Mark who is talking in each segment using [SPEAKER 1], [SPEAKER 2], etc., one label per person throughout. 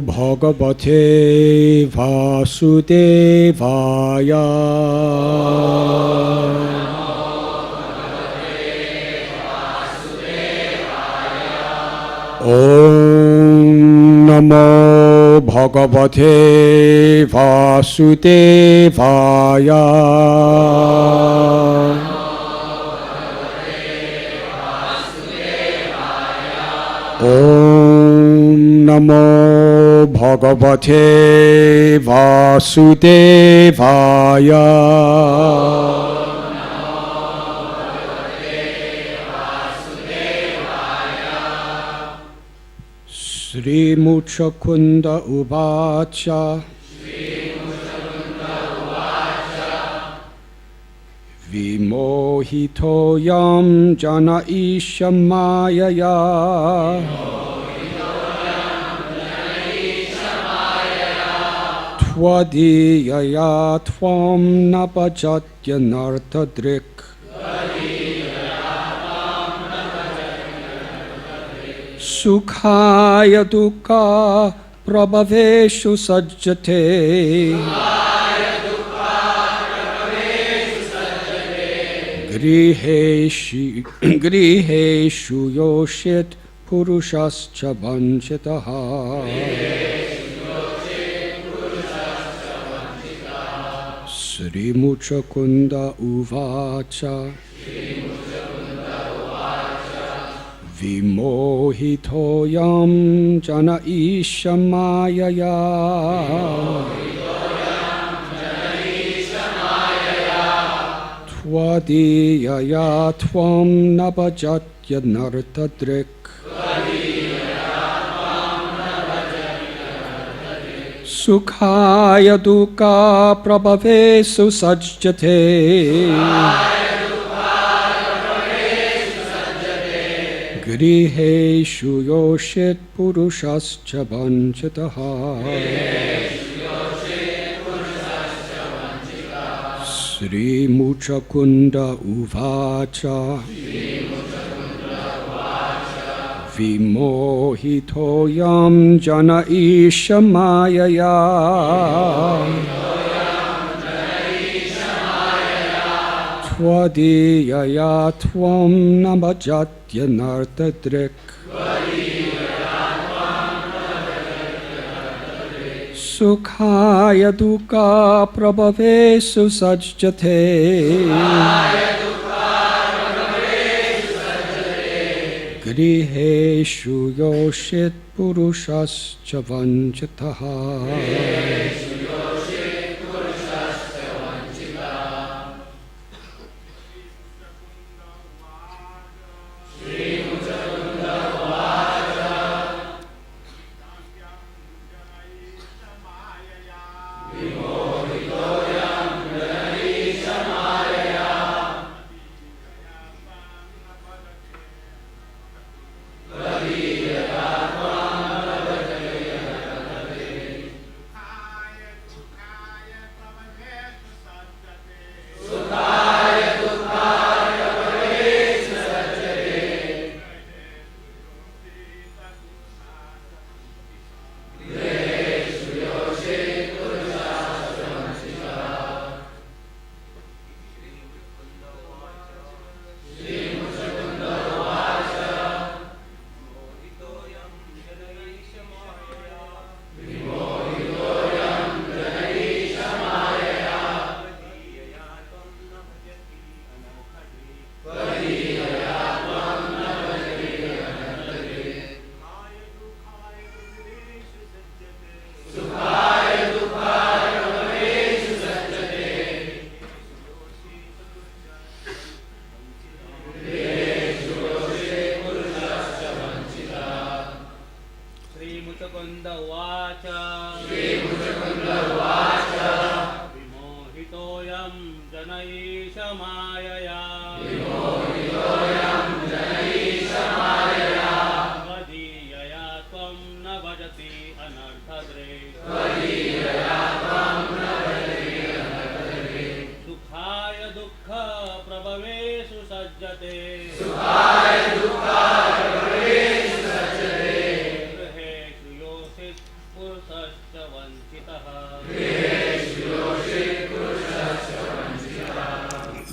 [SPEAKER 1] Bhagavate Vasudevaya. Om Namo Bhagavate Vasudevaya. Om Namo Bhagavate Vasudevaya. Sri Muchakunda Uvacha. Vimohitoyam jana ishamayaya. Twadiyaya tvam napajatya nartadrik. Sukhaya dukkha prabhaveshu sajjate. Griheshu yoshit purushascha vanchitaha. Sri Muchakunda Uvacha. Vimohitoyam jana ishamayaya. Twadiyaya tvam napajatya nartadrik. Sukhaya dukkha prabhavesu sajjate. Griheshu yoshit purushascha vanchitaha. Sri Muchakunda Uvacha. Vimohitoyam jana ishamayaya. Twadiyaya tvam namajatya nartadrik. Sukhaya dukkha prabhavesu sajjate. Griheshu yoshit purushascha vanchitaha.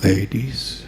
[SPEAKER 1] Ladies.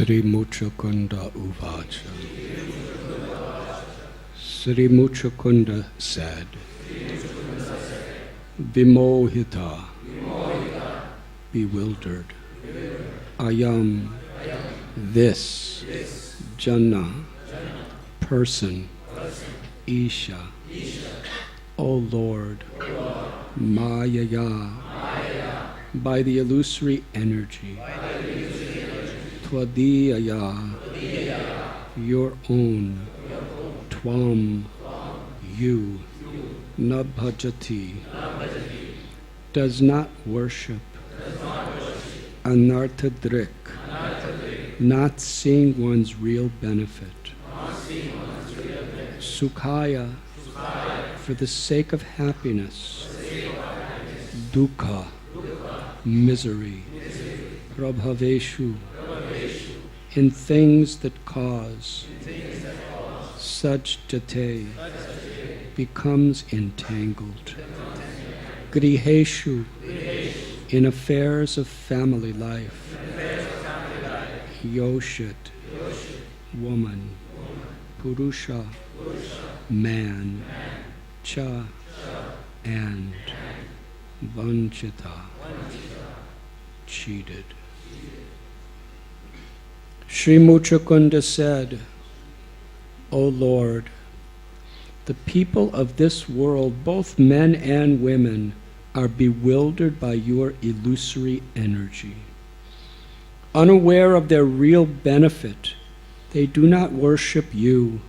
[SPEAKER 1] Sri Muchukunda Uvacha. Sri Muchukunda said, Vimohita, bewildered, Ayam, this, Jana, person, Isha, O Lord, Mayaya, by the illusory energy, Twadiyaya, your own, Twam, you, Nabhajati, does not worship, Anartadrik, not seeing one's real benefit, Sukhaya, for the sake of happiness, Dukkha, misery, Prabhaveshu, in things that cause, Sajjate, becomes entangled, Griheshu, in affairs of family life, Yoshit, woman, Purusha, man, Cha, and Vanchita, cheated. Sri Muchukunda said, O Lord, the people of this world, both men and women, are bewildered by your illusory energy. Unaware of their real benefit, they do not worship you,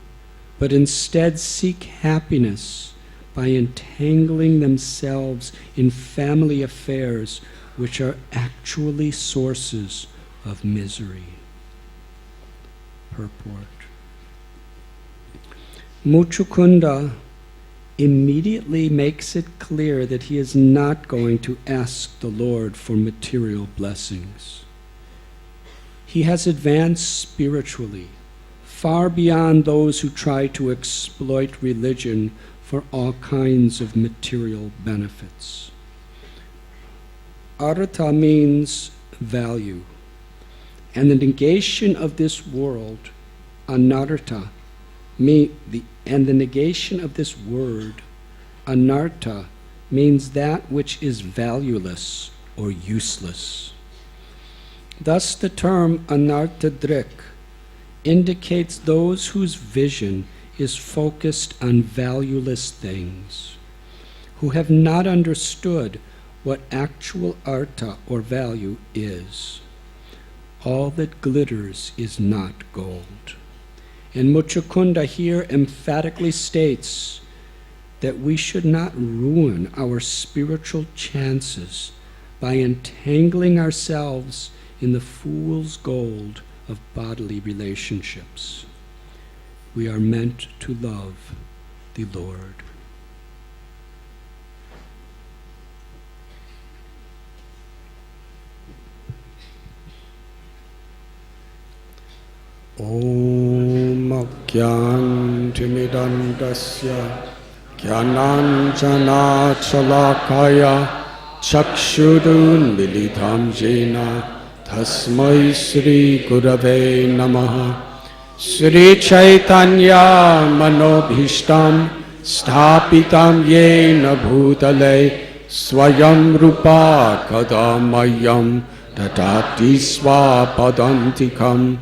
[SPEAKER 1] but instead seek happiness by entangling themselves in family affairs which are actually sources of misery. Purport. Muchukunda immediately makes it clear that he is not going to ask the Lord for material blessings. He has advanced spiritually, far beyond those who try to exploit religion for all kinds of material benefits. Artha means value, and the negation of this world, anartha, and the negation of this word, anartha, means that which is valueless or useless. Thus the term anartadrik indicates those whose vision is focused on valueless things, who have not understood what actual artha or value is. all that glitters is not gold. And Muchukunda here emphatically states that we should not ruin our spiritual chances by entangling ourselves in the fool's gold of bodily relationships. We are meant to love the Lord. Om Gyantimidandasya Gyananjana Chalakaya Chakshurun Militham Jena Tasmai Sri Gurave Namaha Sri Chaitanya Manobhishtam Sthapitam Yena Bhutale Swayam Rupa Kadamayam Tatati Swapadantikam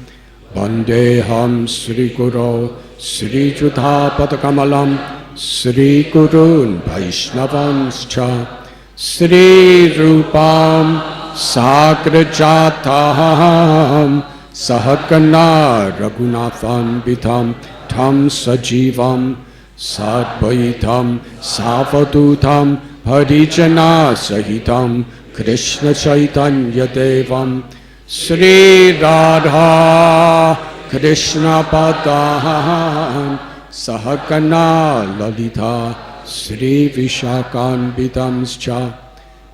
[SPEAKER 1] Vandeham Sri Guru Sri Judhapadakamalam Sri Gurun Vaishnavanscha Sri Rupam Sagrajataham Sahakana Raghunathan Vitam Tam Sajivam Sadvaitam Savadutam Harijana Sahitam Krishna Chaitanya Devam Sri Radha Krishna Padam Sahakana Lalita Sri Vishakan Vidamscha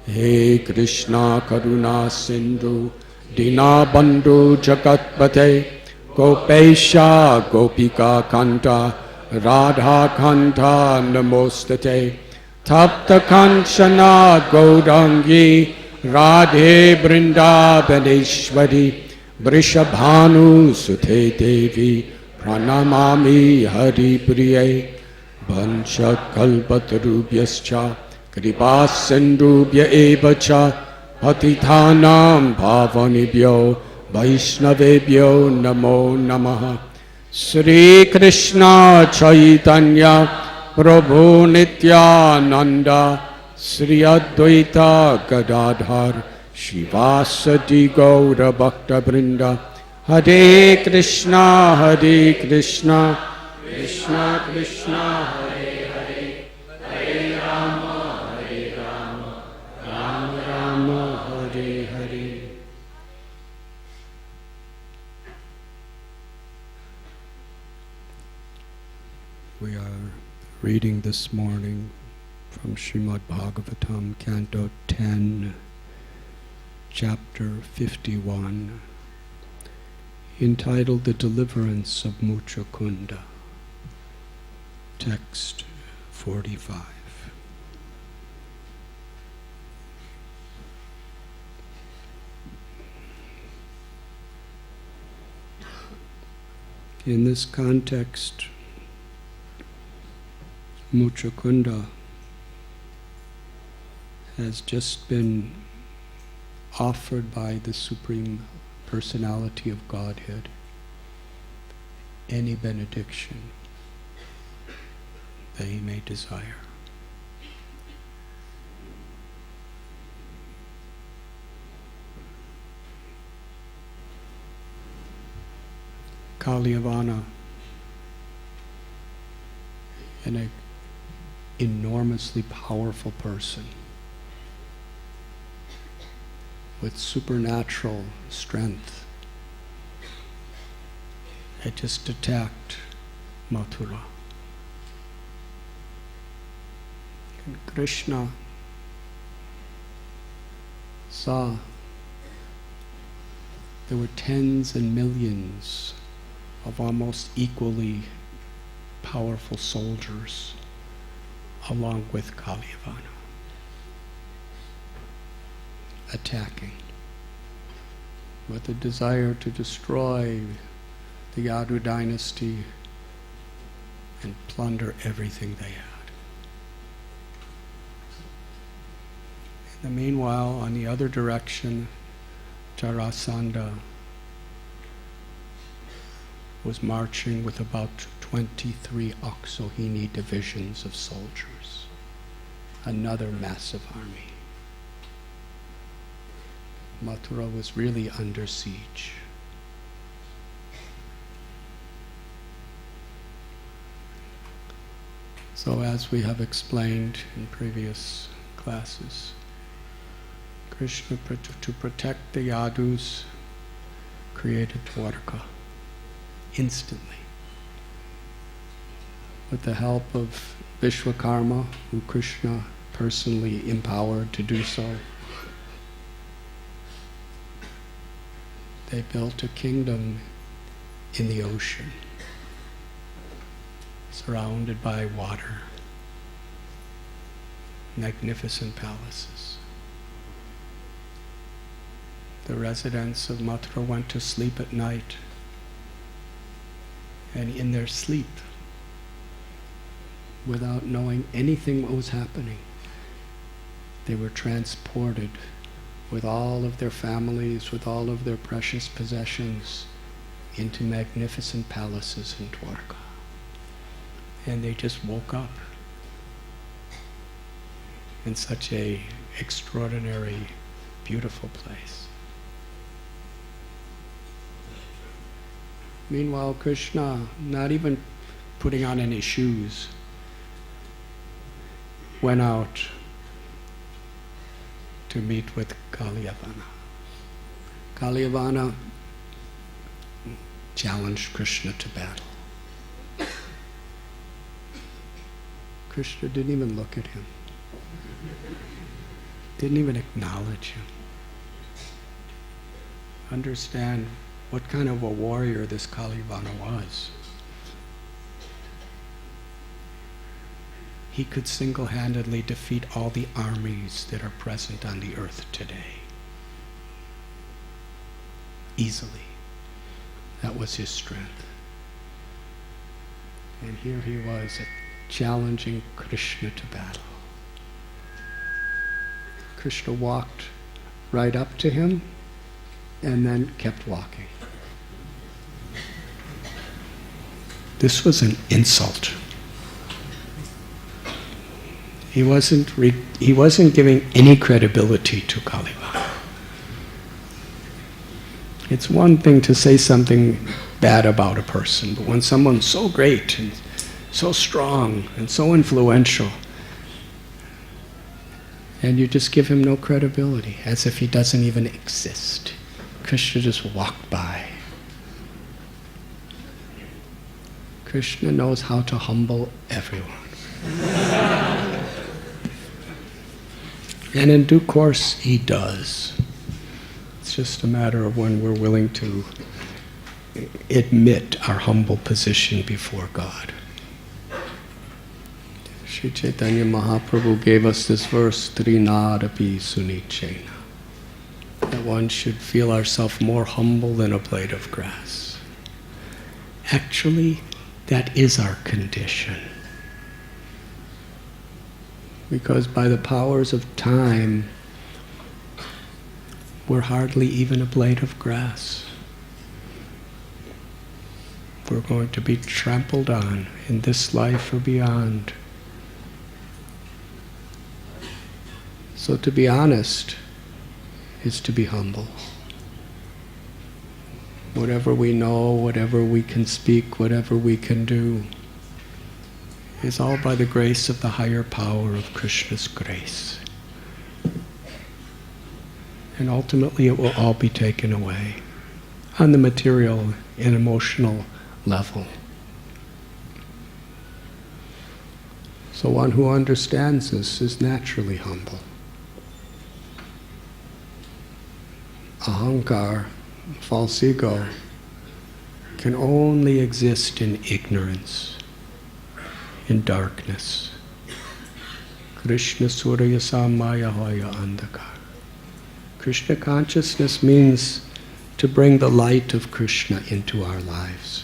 [SPEAKER 1] He Krishna Karuna Sindhu Dina Bandhu Jagatpate Gopesha Gopika Kanta Radha Kanta Namostate Tapta Kanchana Gaurangi Radhe Vrindavaneshwari Vrishabhanu Sute Devi Pranamami Hari Priye Vancha Kalpatarubhyascha Kripa Sindhubhya Evacha Patithanam Bhavanibhyo Vaishnavebhyo Namo Namaha Sri Krishna Chaitanya Prabhu Nityananda Sri Advaita Gadadhar Shivasati Gaura Bhakta Vrinda Hare Krishna Krishna Krishna Hare Hare Hare Rama Rama Rama Hare Hare. We are reading this morning from Srimad Bhagavatam, Canto 10, Chapter 51, entitled The Deliverance of Muchukunda, Text 45. In this context, Muchukunda has just been offered by the Supreme Personality of Godhead any benediction that he may desire. Kalyavana, an enormously powerful person with supernatural strength, had just attacked Mathura. And Krishna saw there were tens and millions of almost equally powerful soldiers along with Kalyavana attacking with the desire to destroy the Yadu dynasty and plunder everything they had. In the meanwhile, on the other direction, Jarasandha was marching with about 23 Aksohini divisions of soldiers, another massive army. Mathura was really under siege. So as we have explained in previous classes, Krishna, to protect the Yadus, created Dwarka instantly. With the help of Vishwakarma, who Krishna personally empowered to do so, they built a kingdom in the ocean, surrounded by water, magnificent palaces. The residents of Mathura went to sleep at night, and in their sleep, without knowing anything what was happening, they were transported with all of their families, with all of their precious possessions, into magnificent palaces in Dwarka. And they just woke up in such a extraordinary, beautiful place. Meanwhile, Krishna, not even putting on any shoes, went out to meet with Kalyavana. Kalyavana challenged Krishna to battle. Krishna didn't even look at him, didn't even acknowledge him. Understand what kind of a warrior this Kalyavana was. He could single-handedly defeat all the armies that are present on the earth today. Easily. That was his strength. And here he was, challenging Krishna to battle. Krishna walked right up to him and then kept walking. This was an insult. He wasn't giving any credibility to Kalyavana. It's one thing to say something bad about a person, but when someone's so great and so strong and so influential, and you just give him no credibility, as if he doesn't even exist. Krishna just walked by. Krishna knows how to humble everyone. And in due course, he does. It's just a matter of when we're willing to admit our humble position before God. Sri Chaitanya Mahaprabhu gave us this verse, Trinadapi Sunichena, that one should feel ourselves more humble than a blade of grass. Actually, that is our condition. Because by the powers of time, we're hardly even a blade of grass. We're going to be trampled on in this life or beyond. So to be honest is to be humble. Whatever we know, whatever we can speak, whatever we can do, is all by the grace of the higher power of Krishna's grace. And ultimately it will all be taken away on the material and emotional level. So one who understands this is naturally humble. Ahankar, false ego, can only exist in ignorance, in darkness. Krishna Surya Samaya Hoya Andhakar. Krishna consciousness means to bring the light of Krishna into our lives.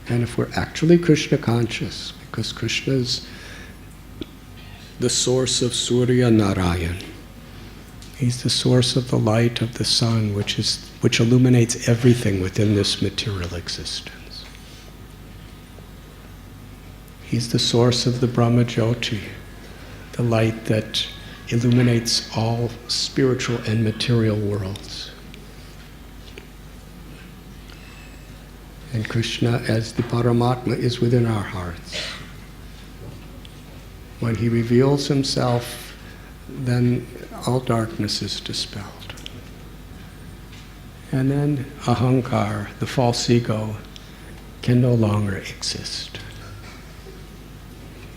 [SPEAKER 1] And if we're actually Krishna conscious, because Krishna is the source of Surya Narayan, he's the source of the light of the sun, which illuminates everything within this material existence. He's the source of the Brahma Jyoti, the light that illuminates all spiritual and material worlds. And Krishna, as the Paramatma, is within our hearts. When he reveals himself, then all darkness is dispelled. And then ahankar, the false ego, can no longer exist.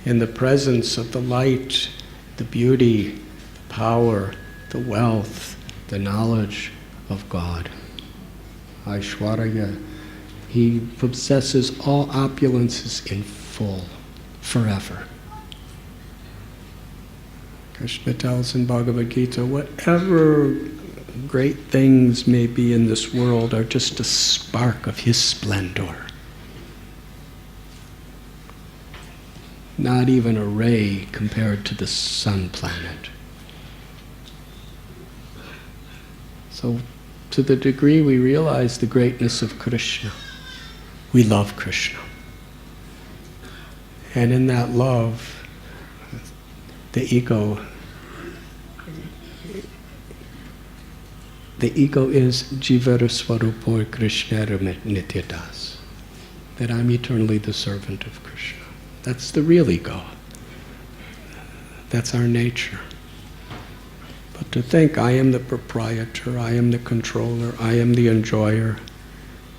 [SPEAKER 1] In the presence of the light, the beauty, the power, the wealth, the knowledge of God, Aishwarya, he possesses all opulences in full, forever. Krishna tells in Bhagavad Gita, whatever great things may be in this world are just a spark of his splendor. Not even a ray compared to the sun planet. So, to the degree we realize the greatness of Krishna, we love Krishna. And in that love, the ego is Jivara Swarupo Krishnara Nityadas, that I'm eternally the servant of Krishna. That's the real ego. That's our nature. But to think I am the proprietor, I am the controller, I am the enjoyer,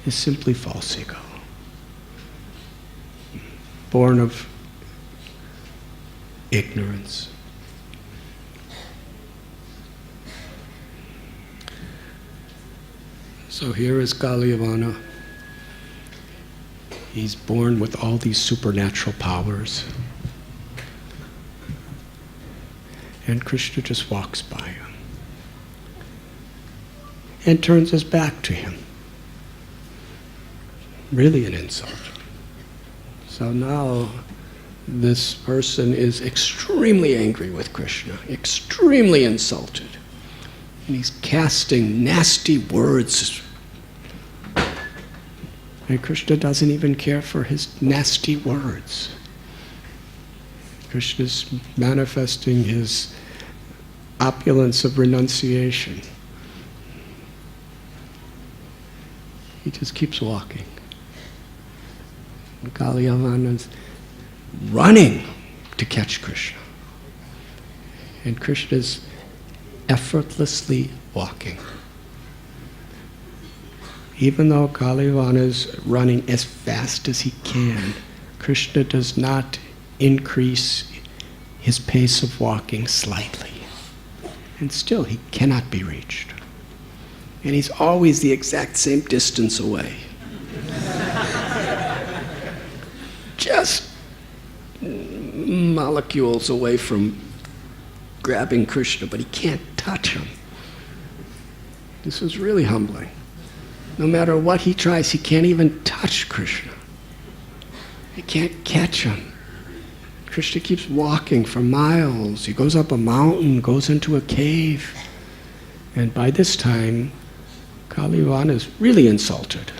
[SPEAKER 1] is simply false ego. Born of ignorance. So here is Kalyavana. He's born with all these supernatural powers. And Krishna just walks by him and turns his back to him. Really an insult. So now this person is extremely angry with Krishna, extremely insulted. And he's casting nasty words. And Krishna doesn't even care for his nasty words. Krishna's manifesting his opulence of renunciation. He just keeps walking. And Kalyavana's running to catch Krishna. And Krishna's effortlessly walking. Even though Kalyavana is running as fast as he can, Krishna does not increase his pace of walking slightly. And still he cannot be reached. And he's always the exact same distance away. Just molecules away from grabbing Krishna, but he can't touch him. This is really humbling. No matter what he tries, he can't even touch Krishna. He can't catch him. Krishna keeps walking for miles. He goes up a mountain, goes into a cave. And by this time, Kalyavana is really insulted.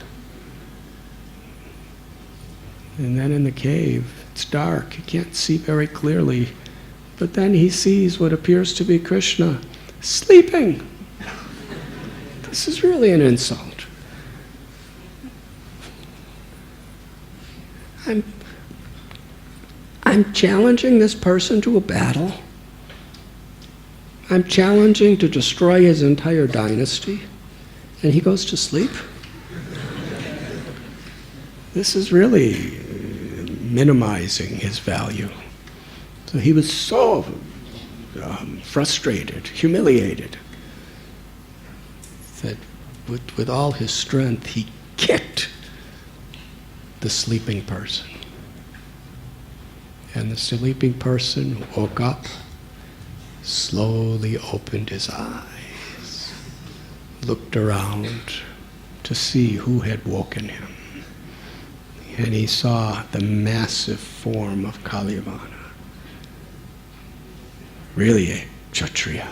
[SPEAKER 1] And then in the cave, it's dark. He can't see very clearly. But then he sees what appears to be Krishna sleeping. This is really an insult. I'm challenging this person to a battle. I'm challenging to destroy his entire dynasty, and he goes to sleep. This is really minimizing his value. So he was so frustrated, humiliated, that with all his strength, he kicked the sleeping person. And the sleeping person woke up, slowly opened his eyes, looked around to see who had woken him. And he saw the massive form of Kalyavana. Really a Kshatriya.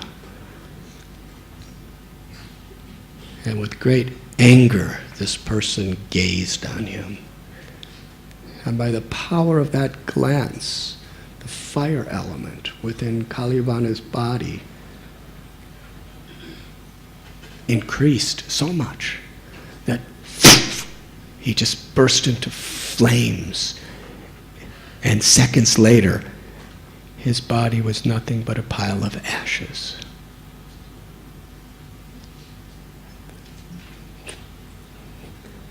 [SPEAKER 1] And with great anger, this person gazed on him. And by the power of that glance, the the fire element within Kalivana's body increased so much that he just burst into flames. And seconds later, his body was nothing but a pile of ashes.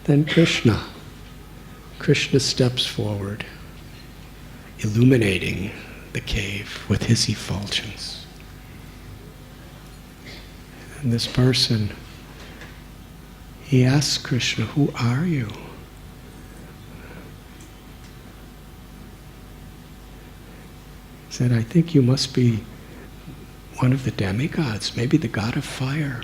[SPEAKER 1] Then Krishna steps forward, illuminating the cave with his effulgence. And this person, he asks Krishna, "Who are you?" He said, "I think you must be one of the demigods, maybe the god of fire.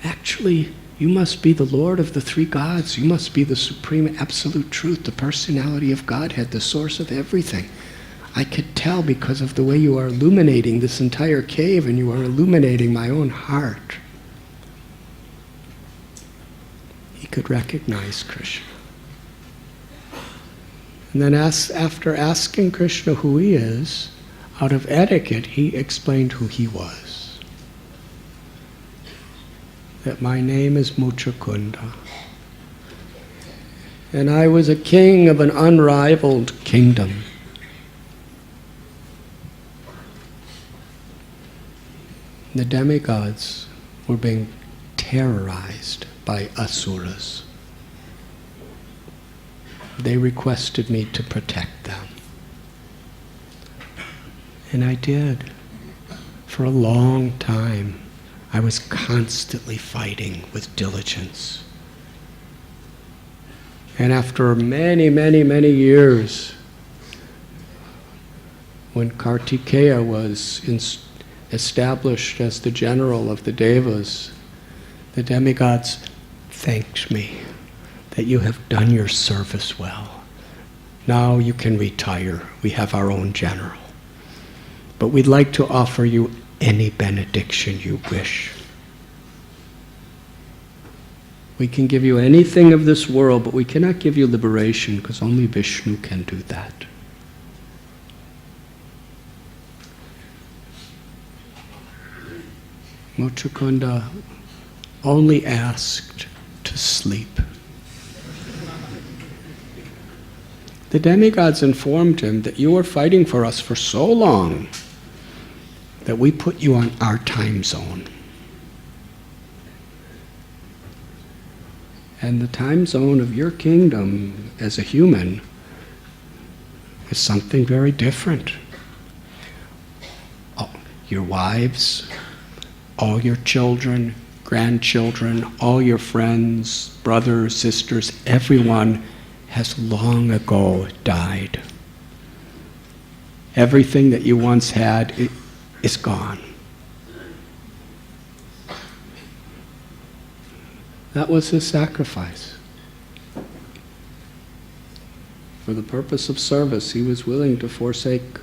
[SPEAKER 1] Actually, you must be the Lord of the three gods. You must be the supreme absolute truth, the personality of Godhead, the source of everything. I could tell because of the way you are illuminating this entire cave, and you are illuminating my own heart." He could recognize Krishna. And then after asking Krishna who he is, out of etiquette, he explained who he was. That my name is Muchakunda, and I was a king of an unrivaled kingdom. The demigods were being terrorized by asuras. They requested me to protect them. And I did. For a long time, I was constantly fighting with diligence. And after many, many, many years, when Kartikeya was established as the general of the Devas, the demigods thanked me that you have done your service well. Now you can retire. We have our own general. But we'd like to offer you any benediction you wish. We can give you anything of this world, but we cannot give you liberation because only Vishnu can do that. Muchakunda only asked to sleep. The demigods informed him that you were fighting for us for so long that we put you on our time zone. And the time zone of your kingdom as a human is something very different. Your wives, all your children, grandchildren, all your friends, brothers, sisters, everyone has long ago died. Everything that you once had is gone. That was his sacrifice. For the purpose of service, he was willing to forsake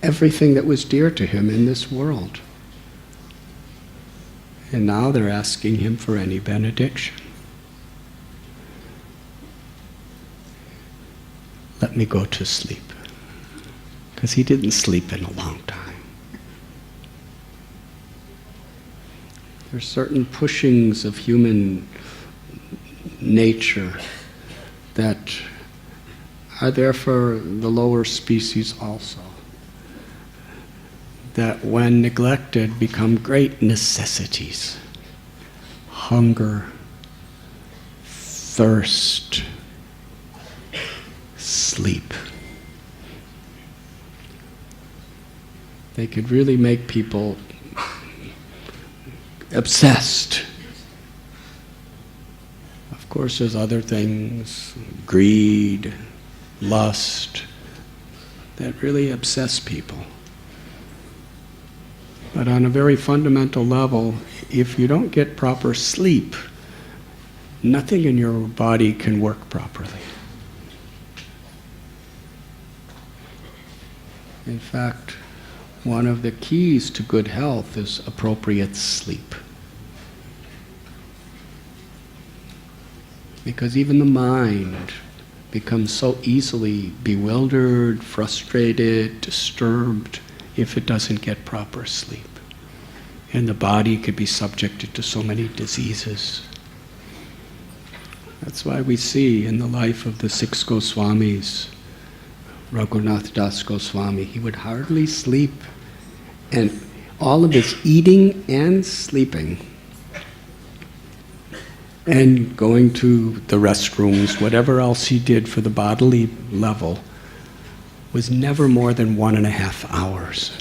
[SPEAKER 1] everything that was dear to him in this world. And now they're asking him for any benediction. Let me go to sleep. Because he didn't sleep in a long time. There's certain pushings of human nature that are there for the lower species also, that when neglected become great necessities. Hunger, thirst, sleep. They could really make people obsessed. Of course, there's other things, greed, lust, that really obsess people. But on a very fundamental level, if you don't get proper sleep, nothing in your body can work properly. In fact, one of the keys to good health is appropriate sleep. Because even the mind becomes so easily bewildered, frustrated, disturbed if it doesn't get proper sleep. And the body could be subjected to so many diseases. That's why we see in the life of the 6 Goswamis, Raghunath Das Goswami, he would hardly sleep. And all of his eating and sleeping and going to the restrooms, whatever else he did for the bodily level, was never more than 1.5 hours.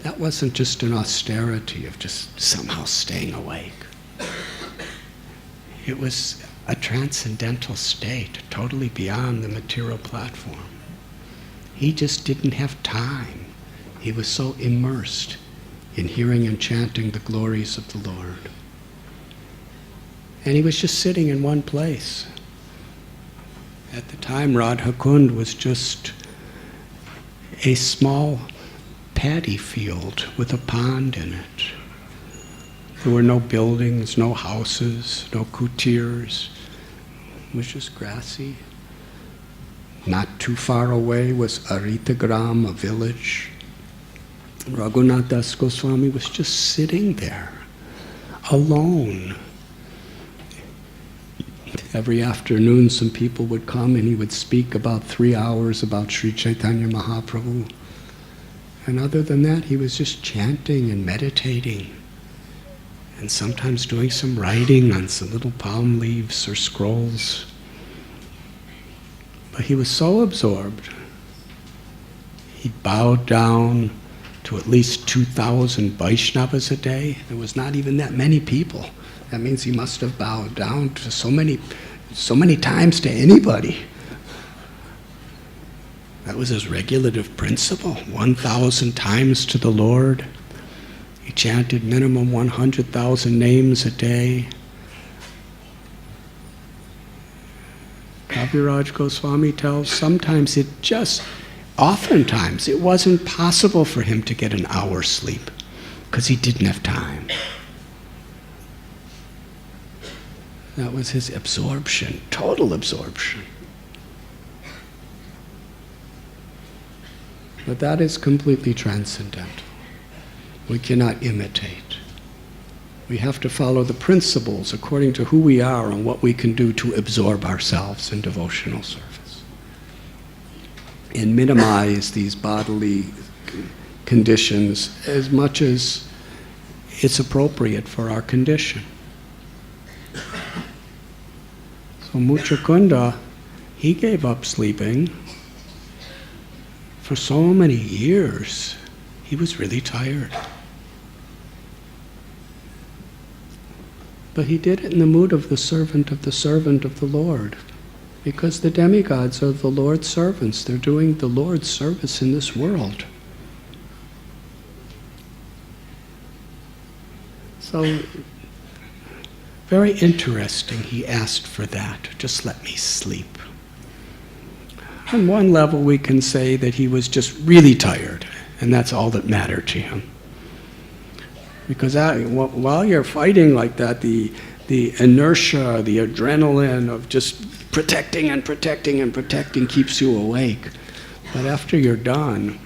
[SPEAKER 1] That wasn't just an austerity of just somehow staying awake. It was a transcendental state, totally beyond the material platform. He just didn't have time. He was so immersed in hearing and chanting the glories of the Lord. And he was just sitting in one place. At the time, Radha Kund was just a small paddy field with a pond in it. There were no buildings, no houses, no kutirs. It was just grassy. Not too far away was Aritagram, a village. Raghunath Das Goswami was just sitting there, alone. Every afternoon some people would come and he would speak about 3 hours about Sri Chaitanya Mahaprabhu. And other than that, he was just chanting and meditating, and sometimes doing some writing on some little palm leaves or scrolls. But he was so absorbed, he bowed down to at least 2,000 Vaishnavas a day. There was not even that many people. That means he must have bowed down to so many times to anybody. That was his regulative principle, 1,000 times to the Lord. He chanted minimum 100,000 names a day. Kaviraj Goswami tells oftentimes it wasn't possible for him to get an hour's sleep because he didn't have time. That was his absorption, total absorption. But that is completely transcendental. We cannot imitate. We have to follow the principles according to who we are and what we can do to absorb ourselves in devotional service. And minimize these bodily conditions as much as it's appropriate for our condition. So Muchakunda, he gave up sleeping. For so many years, he was really tired. But he did it in the mood of the servant of the Lord. Because the demigods are the Lord's servants. They're doing the Lord's service in this world. So, very interesting, he asked for that. Just let me sleep. On one level, we can say that he was just really tired, and that's all that mattered to him. Because while you're fighting like that, the inertia, the adrenaline of just protecting and protecting and protecting keeps you awake. But after you're done,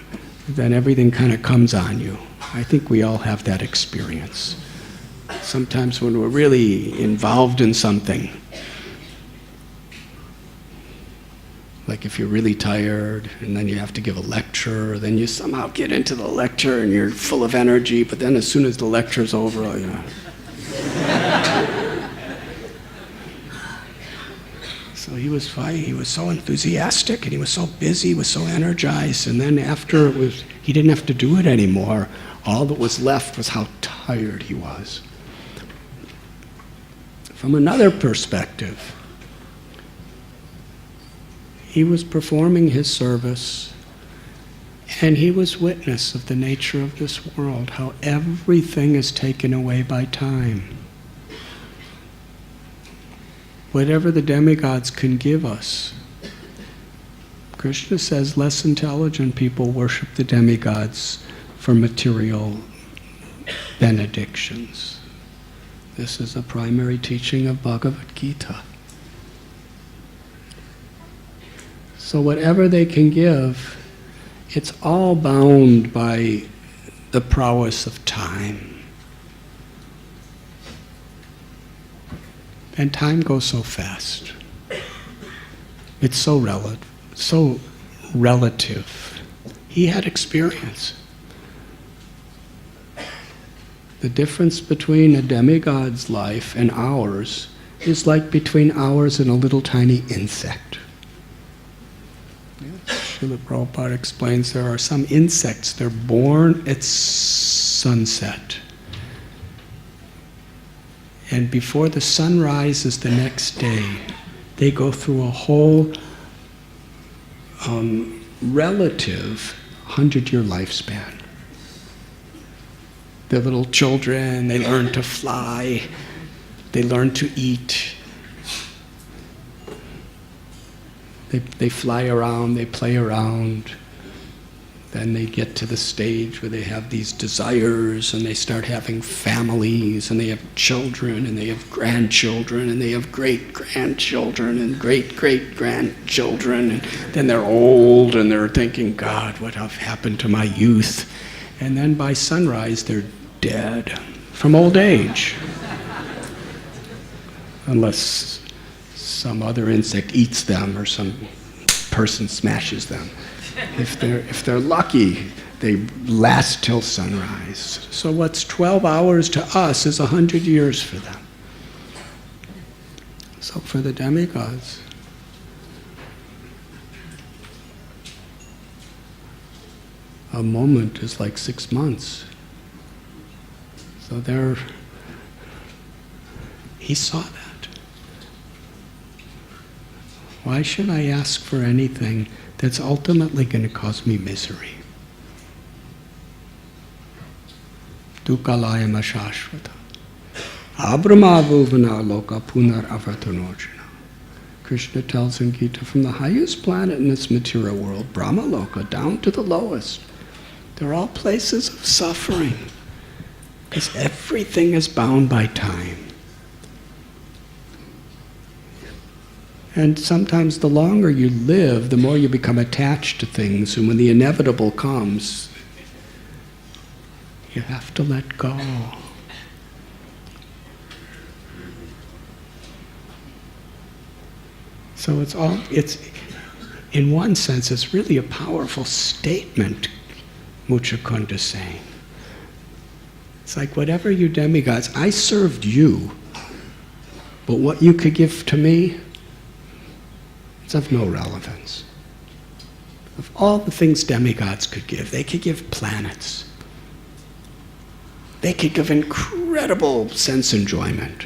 [SPEAKER 1] then everything kind of comes on you. I think we all have that experience. Sometimes when we're really involved in something, like if you're really tired and then you have to give a lecture, then you somehow get into the lecture and you're full of energy, but then as soon as the lecture's over, So he was fighting, he was so enthusiastic and he was so busy, he was so energized, and then after he didn't have to do it anymore. All that was left was how tired he was. From another perspective, he was performing his service, and he was witness of the nature of this world, how everything is taken away by time. Whatever the demigods can give us, Krishna says less intelligent people worship the demigods for material benedictions. This is a primary teaching of Bhagavad Gita. So whatever they can give, it's all bound by the prowess of time. And time goes so fast. It's so relative. He had experience. The difference between a demigod's life and ours is like between ours and a little tiny insect. Srila Prabhupada explains there are some insects, they're born at sunset. And before the sun rises the next day, they go through a whole relative 100-year lifespan. They're little children, they learn to fly, they learn to eat. They fly around, they play around. Then they get to the stage where they have these desires and they start having families and they have children and they have grandchildren and they have great-grandchildren and great-great-grandchildren. And then they're old and they're thinking, God, what have happened to my youth? And then by sunrise, they're dead from old age. Unless some other insect eats them or some person smashes them. If they're lucky, they last till sunrise. So what's 12 hours to us is 100 years for them. So for the demigods, a moment is like 6 months. So he saw that. Why should I ask for anything that's ultimately going to cause me misery? Dukkhalayam ashashvata. Abramavuvana loka punar avatanojana. Krishna tells in Gita, from the highest planet in this material world, Brahma Loka, down to the lowest, they're all places of suffering. Because everything is bound by time. And sometimes the longer you live, the more you become attached to things, and when the inevitable comes, you have to let go. So it's in one sense, it's really a powerful statement, Muchakunda is saying. It's like, whatever you demigods, I served you, but what you could give to me, it's of no relevance. Of all the things demigods could give, they could give planets. They could give incredible sense enjoyment,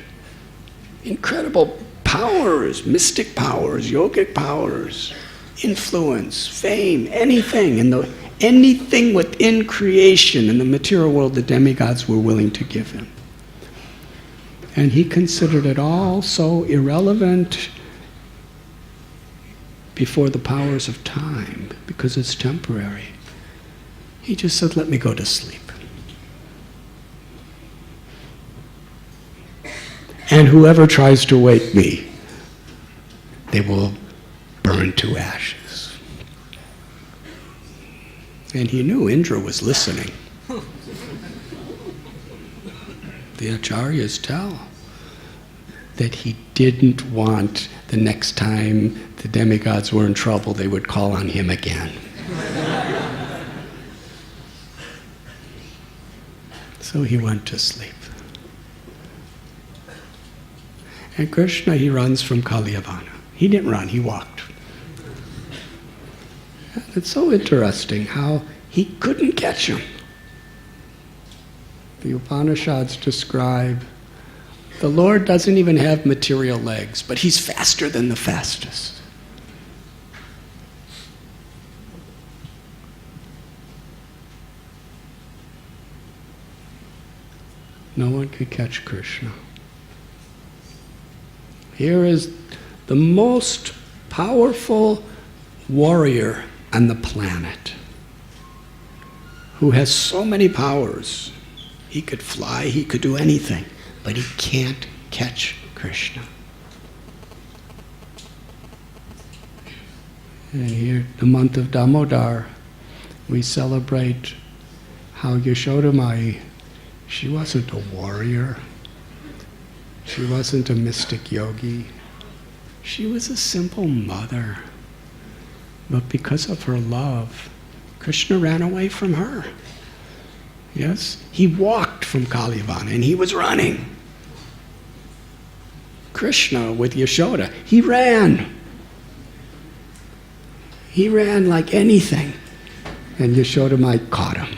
[SPEAKER 1] incredible powers, mystic powers, yogic powers, influence, fame, anything. Anything within creation in the material world the demigods were willing to give him. And he considered it all so irrelevant before the powers of time, because it's temporary. He just said, let me go to sleep. And whoever tries to wake me, they will burn to ashes. And he knew Indra was listening. The acharyas tell that he didn't want the next time the demigods were in trouble, they would call on him again. So he went to sleep. And Krishna, he runs from Kalyavana. He didn't run, he walked. And it's so interesting how he couldn't catch him. The Upanishads describe the Lord doesn't even have material legs, but he's faster than the fastest. No one could catch Krishna. Here is the most powerful warrior on the planet who has so many powers. He could fly, he could do anything. but he can't catch Krishna. And here, the month of Damodar, we celebrate how Yashoda Mai, she wasn't a warrior, she wasn't a mystic yogi, she was a simple mother. But because of her love, Krishna ran away from her. Yes? He walked from Kalivana and he was running. Krishna with Yashoda, he ran. He ran like anything. And Yashoda Mai caught him.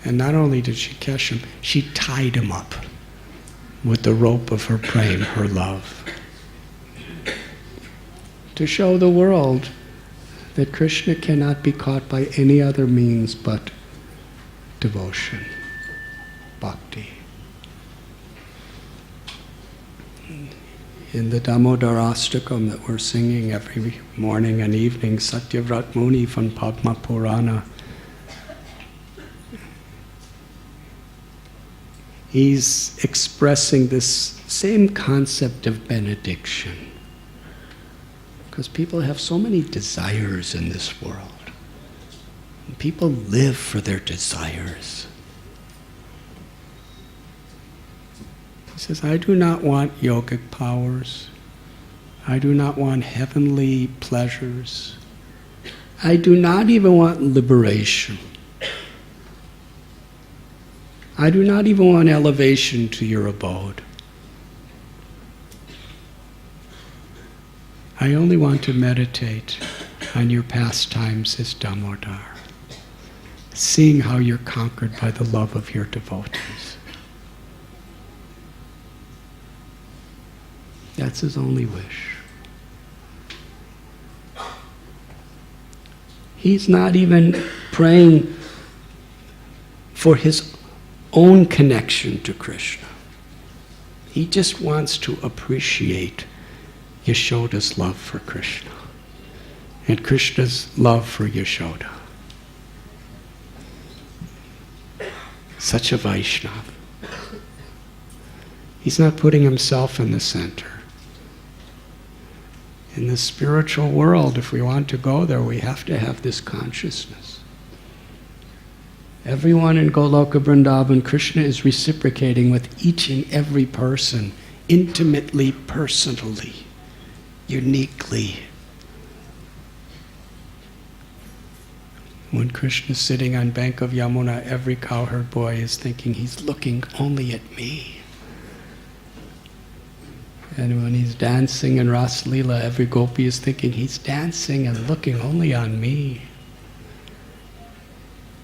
[SPEAKER 1] And not only did she catch him, she tied him up with the rope of her prema, her love, to show the world that Krishna cannot be caught by any other means but devotion, bhakti. In the Damodarastakam that we're singing every morning and evening, Satyavrat Muni from Padma Purana, he's expressing this same concept of benediction. Because people have so many desires in this world. And people live for their desires. He says, I do not want yogic powers. I do not want heavenly pleasures. I do not even want liberation. I do not even want elevation to your abode. I only want to meditate on your pastimes as Damodar, seeing how you're conquered by the love of your devotees. That's his only wish. He's not even praying for his own connection to Krishna. He just wants to appreciate Yashoda's love for Krishna and Krishna's love for Yashoda. Such a Vaishnava. He's not putting himself in the center. In the spiritual world, if we want to go there, we have to have this consciousness. Everyone in Goloka Vrindavan, Krishna is reciprocating with each and every person, intimately, personally, uniquely. When Krishna is sitting on bank of Yamuna, every cowherd boy is thinking he's looking only at me. And when he's dancing in Ras Leela, every gopi is thinking he's dancing and looking only on me.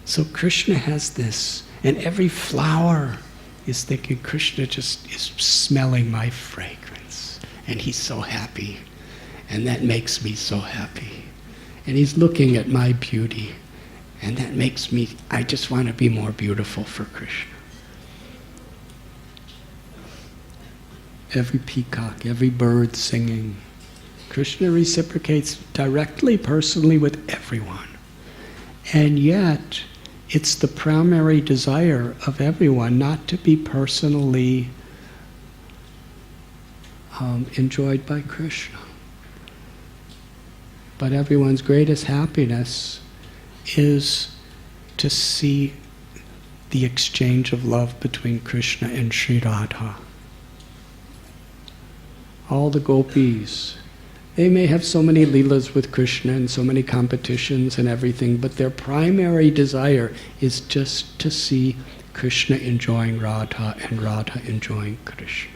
[SPEAKER 1] So Krishna has this, and every flower is thinking Krishna just is smelling my fragrance, and he's so happy, and that makes me so happy. And he's looking at my beauty, and that makes me, I just want to be more beautiful for Krishna. Every peacock, every bird singing. Krishna reciprocates directly, personally with everyone. And yet, it's the primary desire of everyone not to be personally enjoyed by Krishna. But everyone's greatest happiness is to see the exchange of love between Krishna and Sri Radha. All the gopis, they may have so many leelas with Krishna and so many competitions and everything, but their primary desire is just to see Krishna enjoying Radha and Radha enjoying Krishna.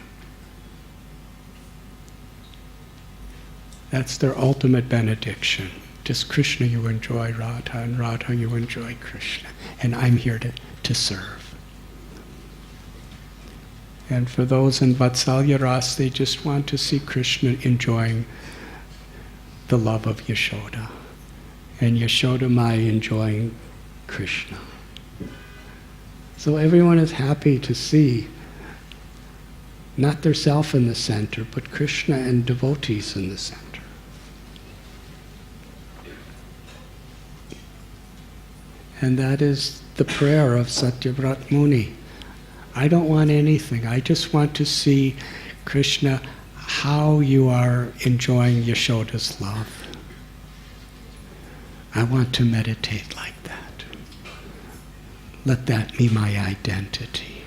[SPEAKER 1] That's their ultimate benediction. Just Krishna, you enjoy Radha, and Radha, you enjoy Krishna. And I'm here to serve. And for those in Vatsalya Ras, they just want to see Krishna enjoying the love of Yashoda, and Yashoda Mai enjoying Krishna. So everyone is happy to see not their self in the center, but Krishna and devotees in the center. And that is the prayer of Satyavrat Muni. I don't want anything. I just want to see, Krishna, how you are enjoying Yashoda's love. I want to meditate like that. Let that be my identity.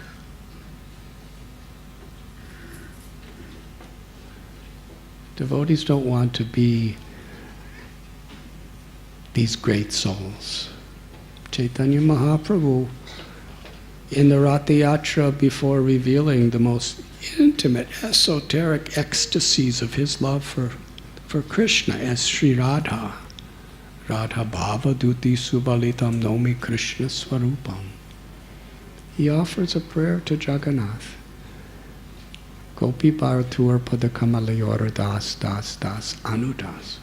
[SPEAKER 1] Devotees don't want to be these great souls. Chaitanya Mahaprabhu, in the Ratha Yatra, before revealing the most intimate, esoteric ecstasies of his love for Krishna as Sri Radha, Radha Bhava Duti Subalitam Nomi Krishna Swarupam, he offers a prayer to Jagannath. Gopi Bharatur Padakamalayora Das Das Das Anudas.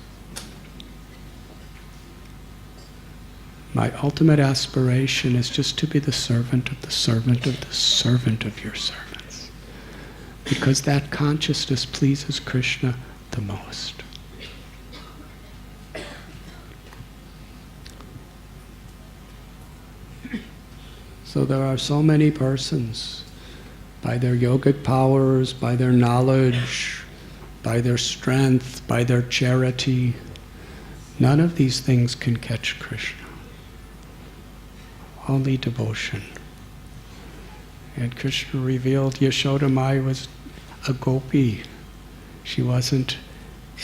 [SPEAKER 1] My ultimate aspiration is just to be the servant of the servant of the servant of your servants. Because that consciousness pleases Krishna the most. So there are so many persons, by their yogic powers, by their knowledge, by their strength, by their charity, none of these things can catch Krishna. Only devotion. And Krishna revealed Yashoda Mai was a gopi. She wasn't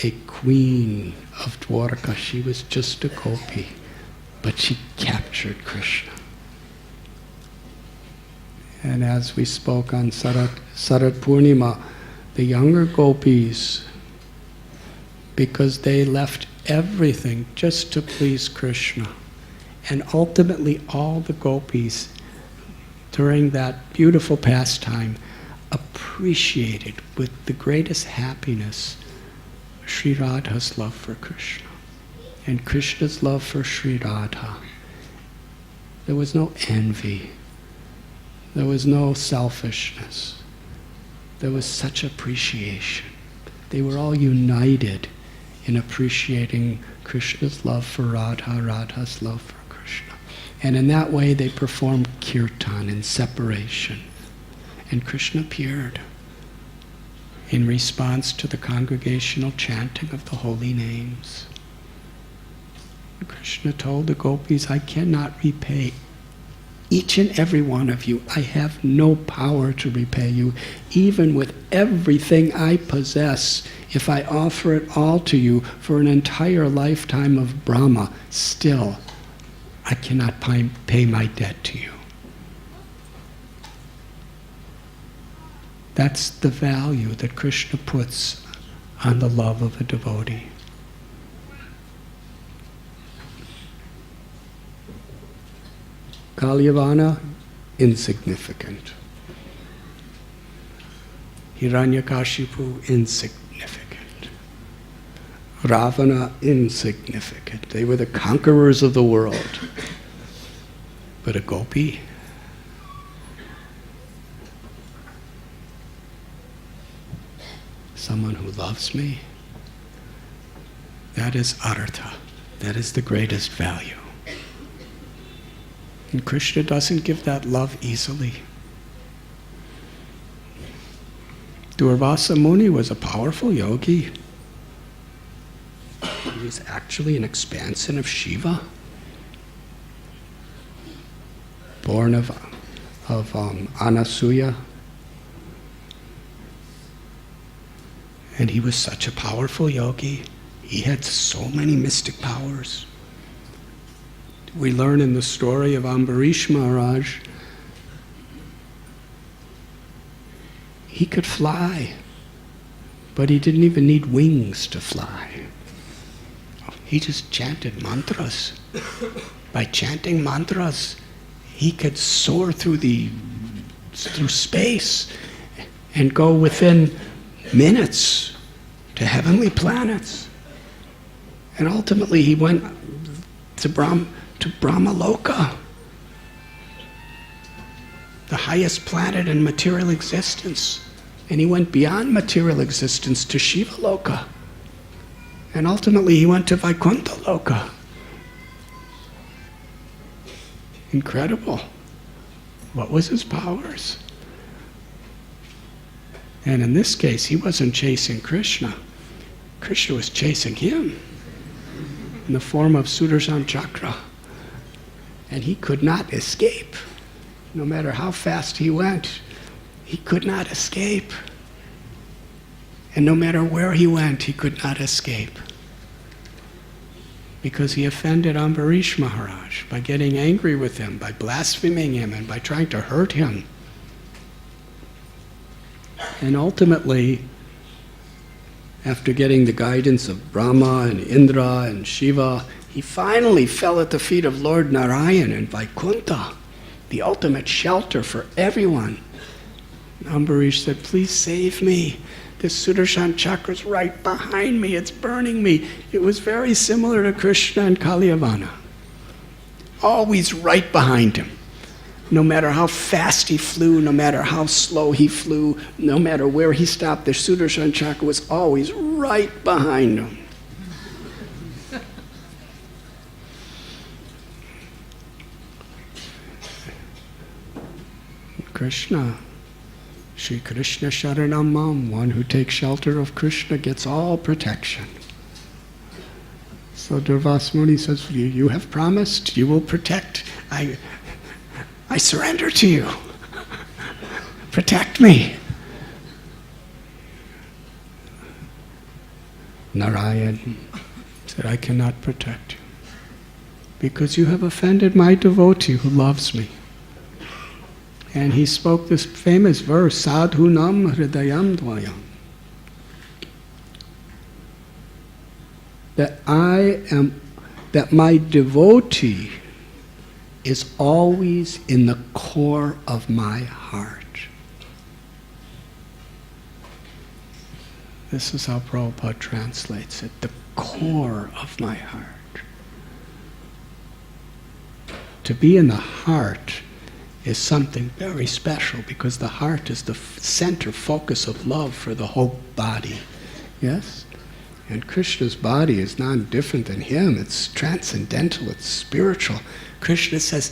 [SPEAKER 1] a queen of Dwarka. She was just a gopi. But she captured Krishna. And as we spoke on Sarat Purnima, the younger gopis, because they left everything just to please Krishna. And ultimately all the gopis during that beautiful pastime appreciated with the greatest happiness Sri Radha's love for Krishna and Krishna's love for Sri Radha. There was no envy. There was no selfishness. There was such appreciation. They were all united in appreciating Krishna's love for Radha, Radha's love for Krishna. And in that way they performed kirtan in separation. And Krishna appeared in response to the congregational chanting of the holy names. And Krishna told the gopis, I cannot repay each and every one of you. I have no power to repay you. Even with everything I possess, if I offer it all to you for an entire lifetime of Brahma, still, I cannot pay my debt to you. That's the value that Krishna puts on the love of a devotee. Kalyavana, insignificant. Hiranyakashipu, insignificant. Ravana, insignificant. They were the conquerors of the world. But a gopi, someone who loves me, that is Artha. That is the greatest value. And Krishna doesn't give that love easily. Durvasa Muni was a powerful yogi. He was actually an expansion of Shiva, born of Anasuya. And he was such a powerful yogi. He had so many mystic powers. We learn in the story of Ambarish Maharaj, he could fly, but he didn't even need wings to fly. He just chanted mantras. By chanting mantras, he could soar through space and go within minutes to heavenly planets. And ultimately he went to Brahmaloka, the highest planet in material existence. And he went beyond material existence to Shiva Loka. And ultimately he went to Vaikuntha Loka. Incredible. What was his powers? And in this case, he wasn't chasing Krishna. Krishna was chasing him in the form of Sudarshan Chakra. And he could not escape. No matter how fast he went, he could not escape. And no matter where he went, he could not escape. Because he offended Ambarish Maharaj by getting angry with him, by blaspheming him, and by trying to hurt him. And ultimately, after getting the guidance of Brahma and Indra and Shiva, he finally fell at the feet of Lord Narayan in Vaikuntha, the ultimate shelter for everyone. Ambarish said, "Please save me. This Sudarshan Chakra is right behind me. It's burning me." It was very similar to Krishna and Kalyavana. Always right behind him. No matter how fast he flew, no matter how slow he flew, no matter where he stopped, the Sudarshan Chakra was always right behind him. Krishna, Shri Krishna Sharanam Mam, one who takes shelter of Krishna gets all protection. So Durvas Muni says, you have promised, you will protect. I surrender to you. Protect me. Narayan said, I cannot protect you because you have offended my devotee who loves me. And he spoke this famous verse, Sadhunam Hridayam Dvayam. That my devotee is always in the core of my heart. This is how Prabhupada translates it, the core of my heart. To be in the heart is something very special because the heart is the center focus of love for the whole body. Yes? And Krishna's body is not different than him. It's transcendental, it's spiritual. Krishna says,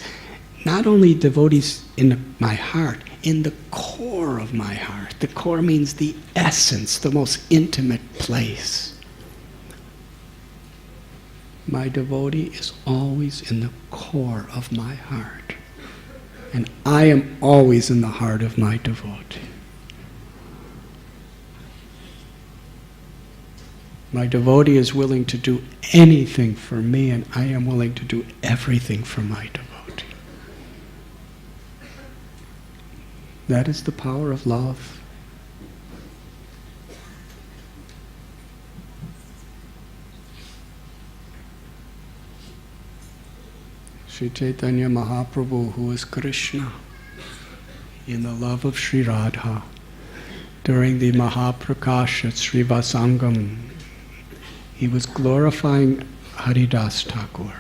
[SPEAKER 1] not only devotees in my heart, in the core of my heart. The core means the essence, the most intimate place. My devotee is always in the core of my heart. And I am always in the heart of my devotee. My devotee is willing to do anything for me, and I am willing to do everything for my devotee. That is the power of love. Sri Chaitanya Mahaprabhu, who is Krishna, in the love of Sri Radha, during the Mahaprakash at Sri Vasangam, he was glorifying Haridas Thakur.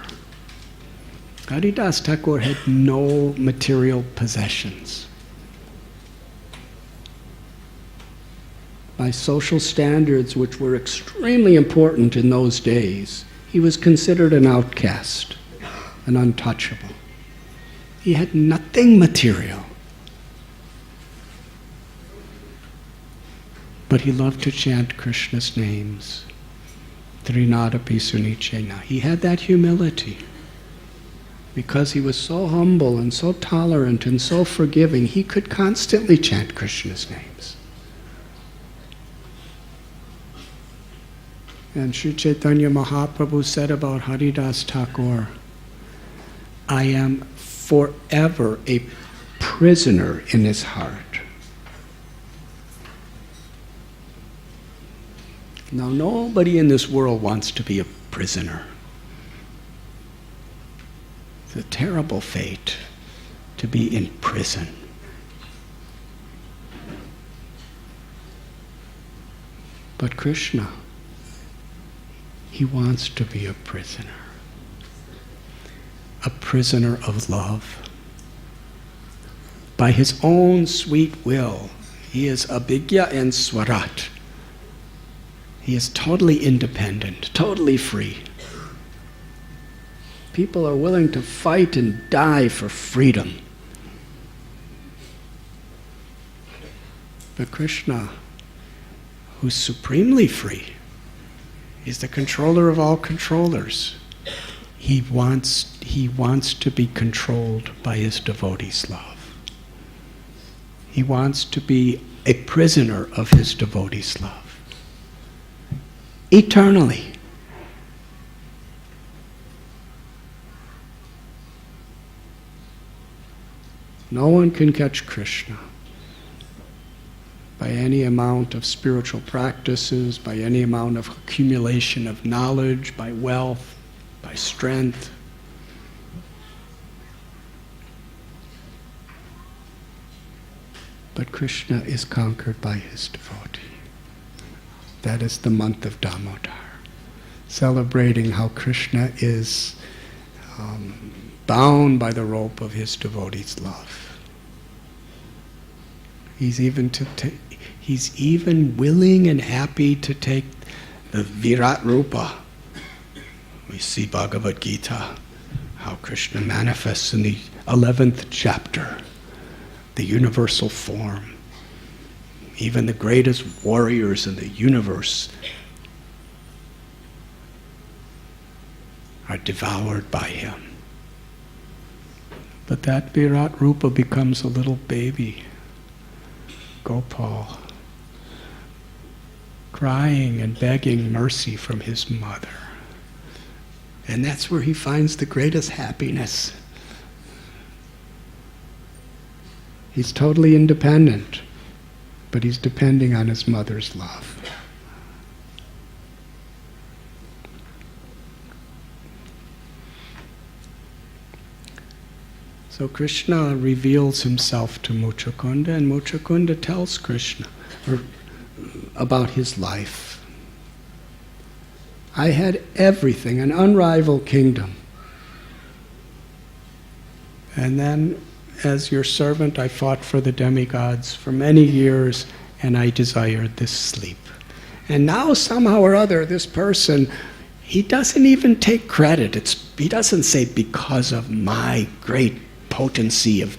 [SPEAKER 1] Haridas Thakur had no material possessions. By social standards, which were extremely important in those days, he was considered an outcast, an untouchable. He had nothing material. But he loved to chant Krishna's names. Trinadapi Sunichena. He had that humility. Because he was so humble and so tolerant and so forgiving, he could constantly chant Krishna's names. And Sri Chaitanya Mahaprabhu said about Haridas Thakur, I am forever a prisoner in his heart. Now, nobody in this world wants to be a prisoner. It's a terrible fate to be in prison. But Krishna, he wants to be a prisoner of love. By his own sweet will, he is abhigya and swarat. He is totally independent, totally free. People are willing to fight and die for freedom. But Krishna, who's supremely free, is the controller of all controllers. He wants to be controlled by his devotees' love. He wants to be a prisoner of his devotees' love. Eternally. No one can catch Krishna by any amount of spiritual practices, by any amount of accumulation of knowledge, by wealth, by strength. But Krishna is conquered by his devotee. That is the month of Damodar, celebrating how Krishna is bound by the rope of his devotee's love. He's even willing and happy to take the Virat Rupa. We see Bhagavad Gita, how Krishna manifests in the 11th chapter, the universal form. Even the greatest warriors in the universe are devoured by him. But that Virat Rupa becomes a little baby, Gopal, crying and begging mercy from his mother. And that's where he finds the greatest happiness. He's totally independent, but he's depending on his mother's love. So Krishna reveals himself to Muchukunda, and Muchukunda tells Krishna about his life. I had everything, an unrivaled kingdom. And then, as your servant, I fought for the demigods for many years, and I desired this sleep. And now, somehow or other, this person, he doesn't even take credit. He doesn't say, because of my great potency of,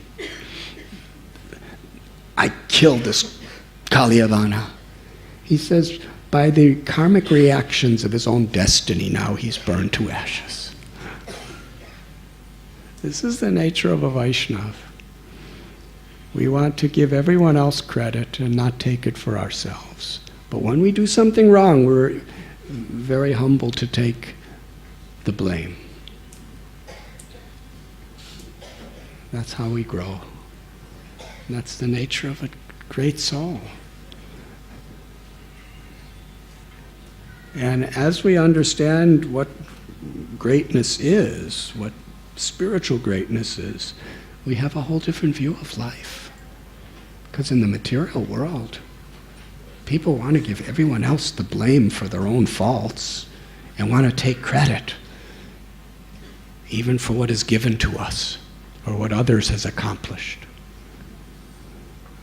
[SPEAKER 1] I killed this Kalyavana. He says, by the karmic reactions of his own destiny, now he's burned to ashes. This is the nature of a Vaishnava. We want to give everyone else credit and not take it for ourselves. But when we do something wrong, we're very humble to take the blame. That's how we grow. And that's the nature of a great soul. And as we understand what greatness is, what spiritual greatness is, we have a whole different view of life. Because in the material world, people want to give everyone else the blame for their own faults and want to take credit, even for what is given to us or what others has accomplished.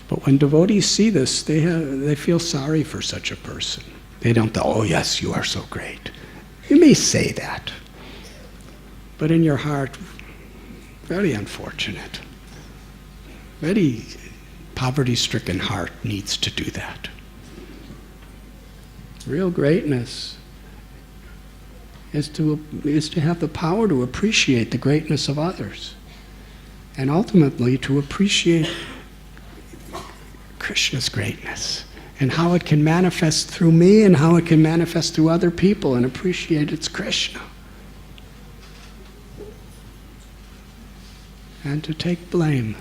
[SPEAKER 1] But when devotees see this, they feel sorry for such a person. They don't think, oh yes, you are so great. You may say that, but in your heart, very unfortunate. Very poverty-stricken heart needs to do that. Real greatness is to have the power to appreciate the greatness of others, and ultimately to appreciate Krishna's greatness and how it can manifest through me and how it can manifest through other people, and appreciate it's Krishna. And to take blame.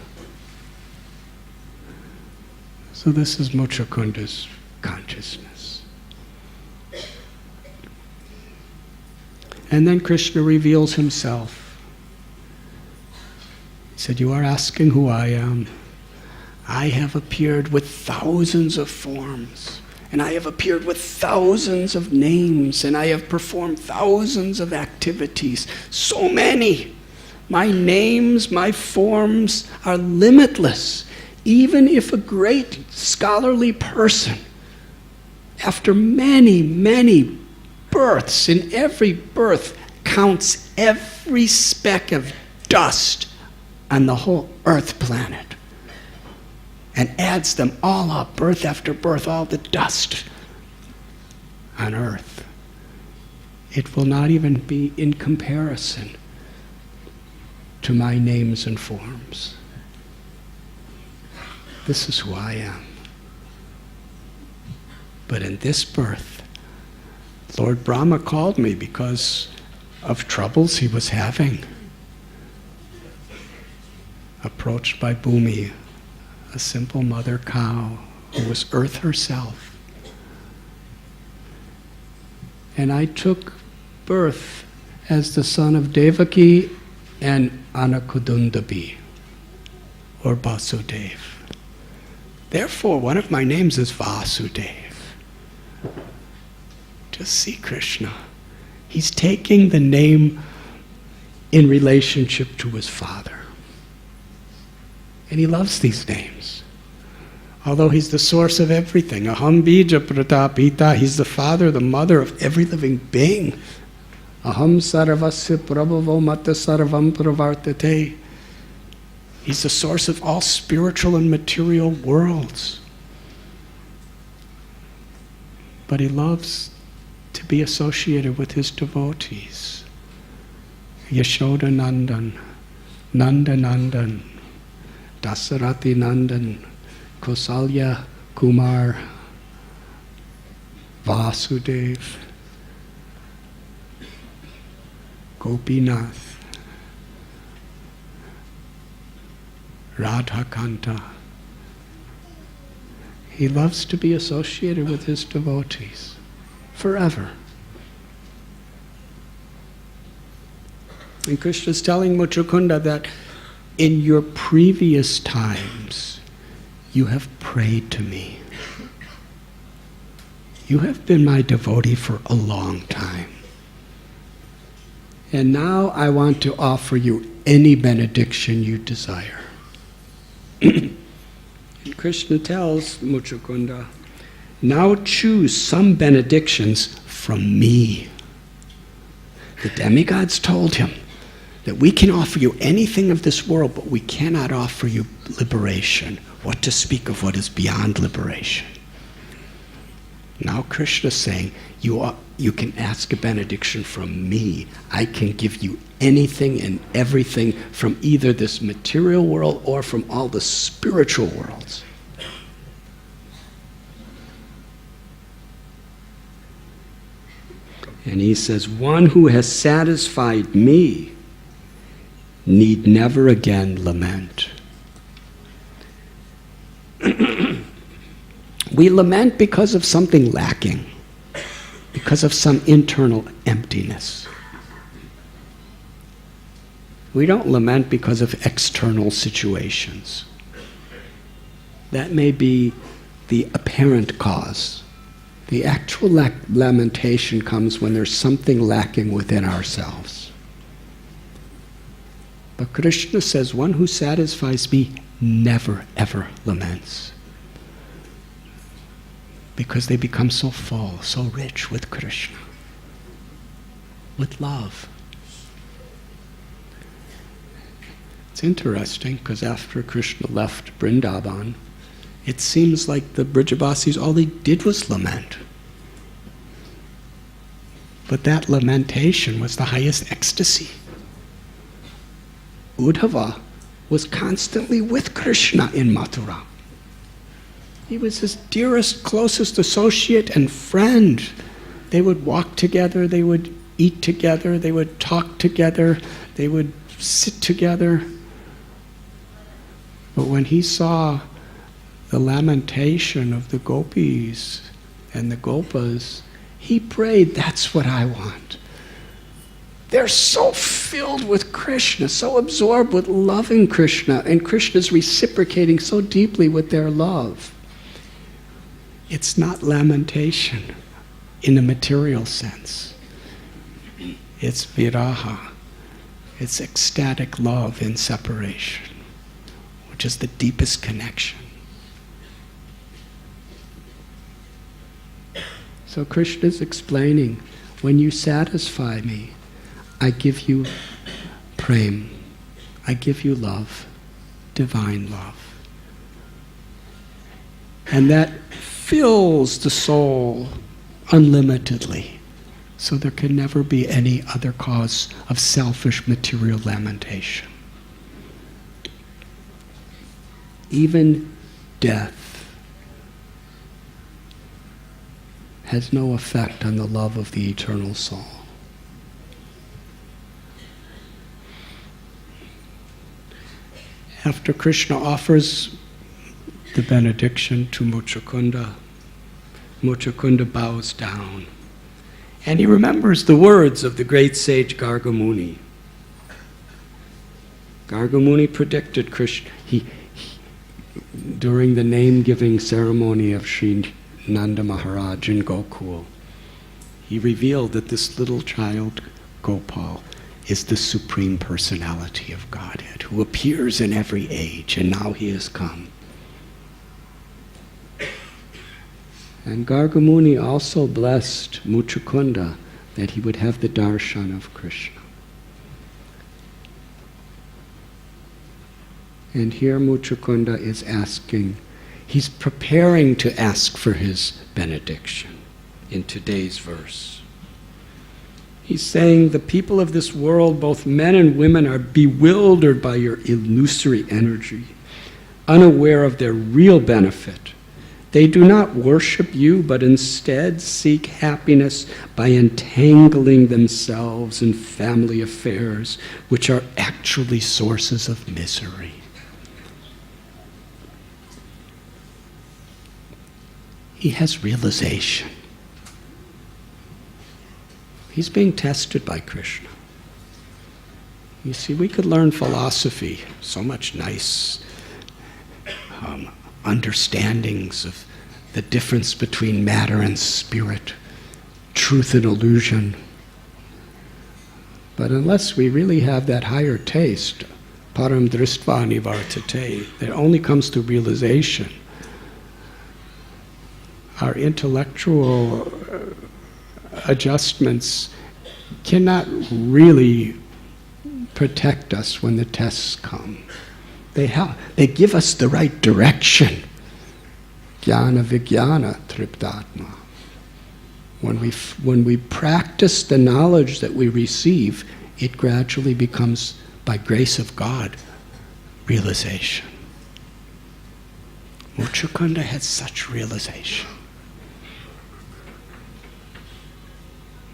[SPEAKER 1] So this is Muchakunda's consciousness. And then Krishna reveals himself. He said, you are asking who I am. I have appeared with thousands of forms, and I have appeared with thousands of names, and I have performed thousands of activities. So many. My names, my forms are limitless. Even if a great scholarly person, after many, many births, in every birth, counts every speck of dust on the whole earth planet and adds them all up, birth after birth, all the dust on earth, it will not even be in comparison to my names and forms. This is who I am. But in this birth, Lord Brahma called me because of troubles he was having. Approached by Bhumi, a simple mother cow who was earth herself. And I took birth as the son of Devaki and Anakudundabi, or Basudev. Therefore, one of my names is Vasudev. Just see Krishna. He's taking the name in relationship to his father. And he loves these names. Although he's the source of everything. Aham bija pratapita. He's the father, the mother of every living being. Aham sarvasya prabhavo mata sarvam pravartate. He's the source of all spiritual and material worlds. But he loves to be associated with his devotees. Yashoda Nandan, Nanda Nandan, Dasarati Nandan, Kausalya Kumar, Vasudev, Gopinath, Radhakanta. He loves to be associated with his devotees forever. And Krishna is telling Muchukunda that in your previous times, you have prayed to me. You have been my devotee for a long time. And now I want to offer you any benediction you desire. And Krishna tells Muchukunda, now choose some benedictions from me. The demigods told him that we can offer you anything of this world, but we cannot offer you liberation. What to speak of what is beyond liberation? Now Krishna is saying, you can ask a benediction from me. I can give you anything and everything from either this material world or from all the spiritual worlds. And he says, one who has satisfied me need never again lament. We lament because of something lacking, because of some internal emptiness. We don't lament because of external situations. That may be the apparent cause. The actual lamentation comes when there's something lacking within ourselves. But Krishna says, one who satisfies me never, ever laments. Because they become so full, so rich with Krishna, with love. It's interesting, because after Krishna left Vrindavan, it seems like the Brijabasis, all they did was lament. But that lamentation was the highest ecstasy. Uddhava was constantly with Krishna in Mathura. He was his dearest, closest associate and friend. They would walk together, they would eat together, they would talk together, they would sit together. But when he saw the lamentation of the gopis and the gopas, he prayed, that's what I want. They're so filled with Krishna, so absorbed with loving Krishna, and Krishna's reciprocating so deeply with their love. It's not lamentation in a material sense. It's viraha. It's ecstatic love in separation, which is the deepest connection. So Krishna is explaining, when you satisfy me, I give you prem. I give you love, divine love. And that fills the soul unlimitedly. So there can never be any other cause of selfish material lamentation. Even death has no effect on the love of the eternal soul. After Krishna offers the benediction to Muchukunda, Muchukunda bows down. And he remembers the words of the great sage Gargamuni. Gargamuni predicted Krishna. During the name-giving ceremony of Sri Nanda Maharaj in Gokul, he revealed that this little child, Gopal, is the Supreme Personality of Godhead, who appears in every age, and now he has come. And Gargamuni also blessed Muchukunda that he would have the darshan of Krishna. And here Muchukunda is asking, he's preparing to ask for his benediction in today's verse. He's saying the people of this world, both men and women, are bewildered by your illusory energy, unaware of their real benefit. They do not worship you, but instead seek happiness by entangling themselves in family affairs, which are actually sources of misery. He has realization. He's being tested by Krishna. You see, we could learn philosophy, so much nice understandings of the difference between matter and spirit, truth and illusion. But unless we really have that higher taste, param dristva nivartate, that only comes through realization, our intellectual adjustments cannot really protect us when the tests come. They give us the right direction. Jnana vijnana triptatma. When we practice the knowledge that we receive, it gradually becomes, by grace of God, realization. Muchukunda had such realization.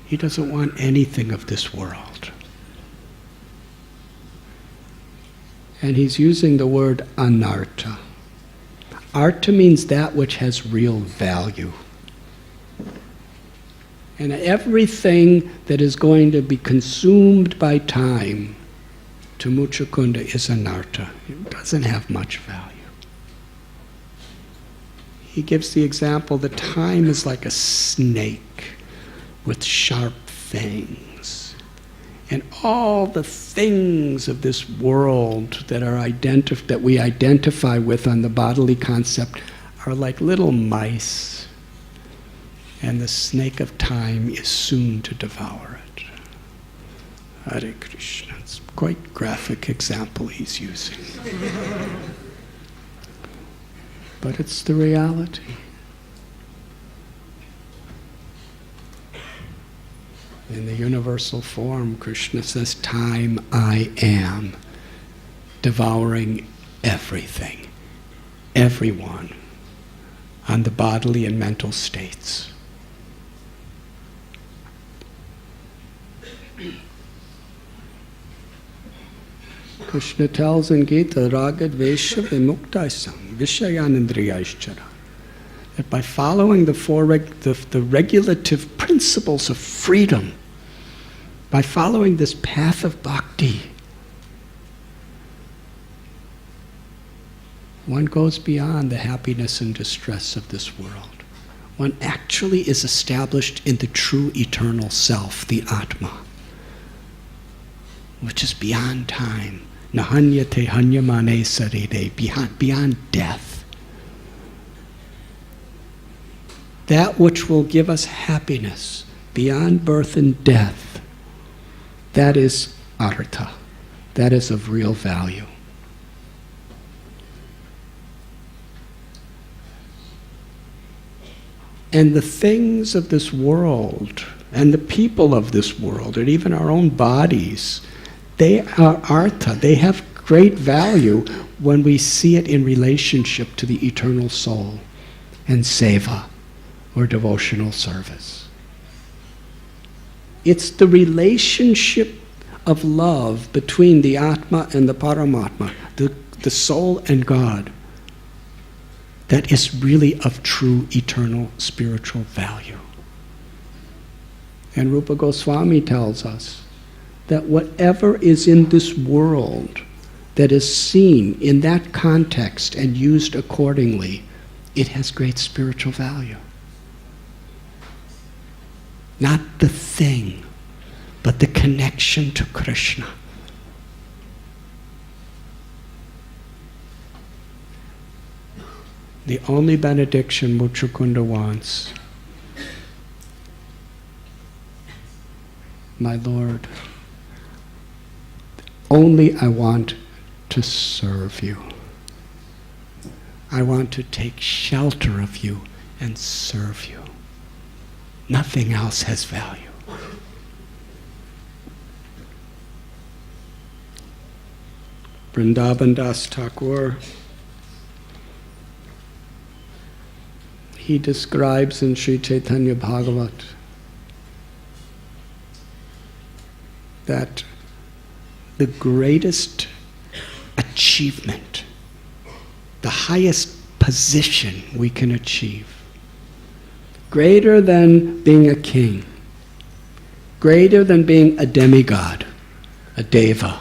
[SPEAKER 1] He doesn't want anything of this world. And he's using the word anartha. Artha means that which has real value. And everything that is going to be consumed by time, to Muchukunda, is anartha. It doesn't have much value. He gives the example that time is like a snake with sharp fangs. And all the things of this world that are that we identify with on the bodily concept are like little mice. And the snake of time is soon to devour it. Hare Krishna. It's quite graphic example he's using. But it's the reality. In the universal form, Krishna says, time I am, devouring everything, everyone, on the bodily and mental states. Krishna tells in Gita, Raga Dvesha Vimuktaisam Vishayanindriyaishchara, that by following the regulative principles of freedom, by following this path of bhakti, one goes beyond the happiness and distress of this world. One actually is established in the true eternal self, the Atma, which is beyond time. Nahanyate hanyamane sarire, beyond death. That which will give us happiness beyond birth and death That is Artha. That is of real value. And the things of this world, and the people of this world, and even our own bodies, they are Artha. They have great value when we see it in relationship to the eternal soul and seva, or devotional service. It's the relationship of love between the Atma and the Paramatma, the soul and God, that is really of true eternal spiritual value. And Rupa Goswami tells us that whatever is in this world that is seen in that context and used accordingly, it has great spiritual value. Not the thing, but the connection to Krishna. The only benediction Muchukunda wants, my Lord, only I want to serve you. I want to take shelter of you and serve you. Nothing else has value. Vrindavan Das Thakur, he describes in Sri Chaitanya Bhagavat that the greatest achievement, the highest position we can achieve, greater than being a king, greater than being a demigod, a deva,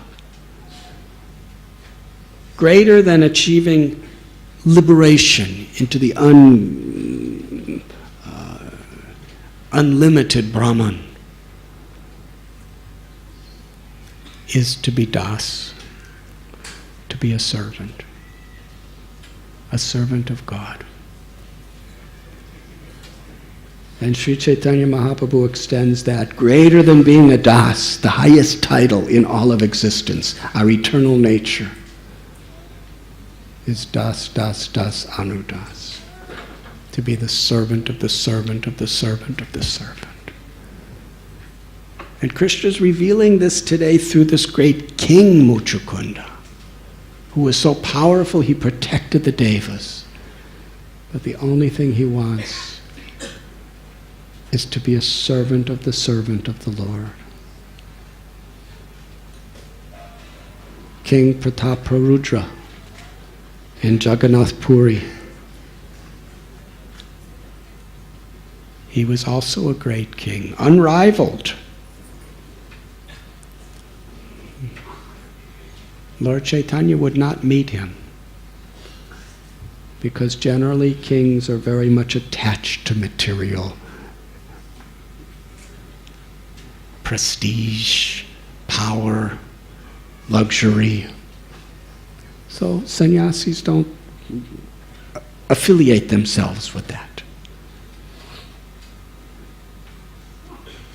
[SPEAKER 1] greater than achieving liberation into the unlimited Brahman, is to be das, to be a servant of God. And Sri Chaitanya Mahaprabhu extends that greater than being a das, the highest title in all of existence, our eternal nature, is das, das, das, anudas, to be the servant of the servant of the servant of the servant. And Krishna is revealing this today through this great king Muchukunda, who was so powerful he protected the devas. But the only thing he wants is to be a servant of the Lord. King Prataparudra in Jagannath Puri, he was also a great king, unrivaled. Lord Chaitanya would not meet him because generally kings are very much attached to material prestige, power, luxury. So sannyasis don't affiliate themselves with that.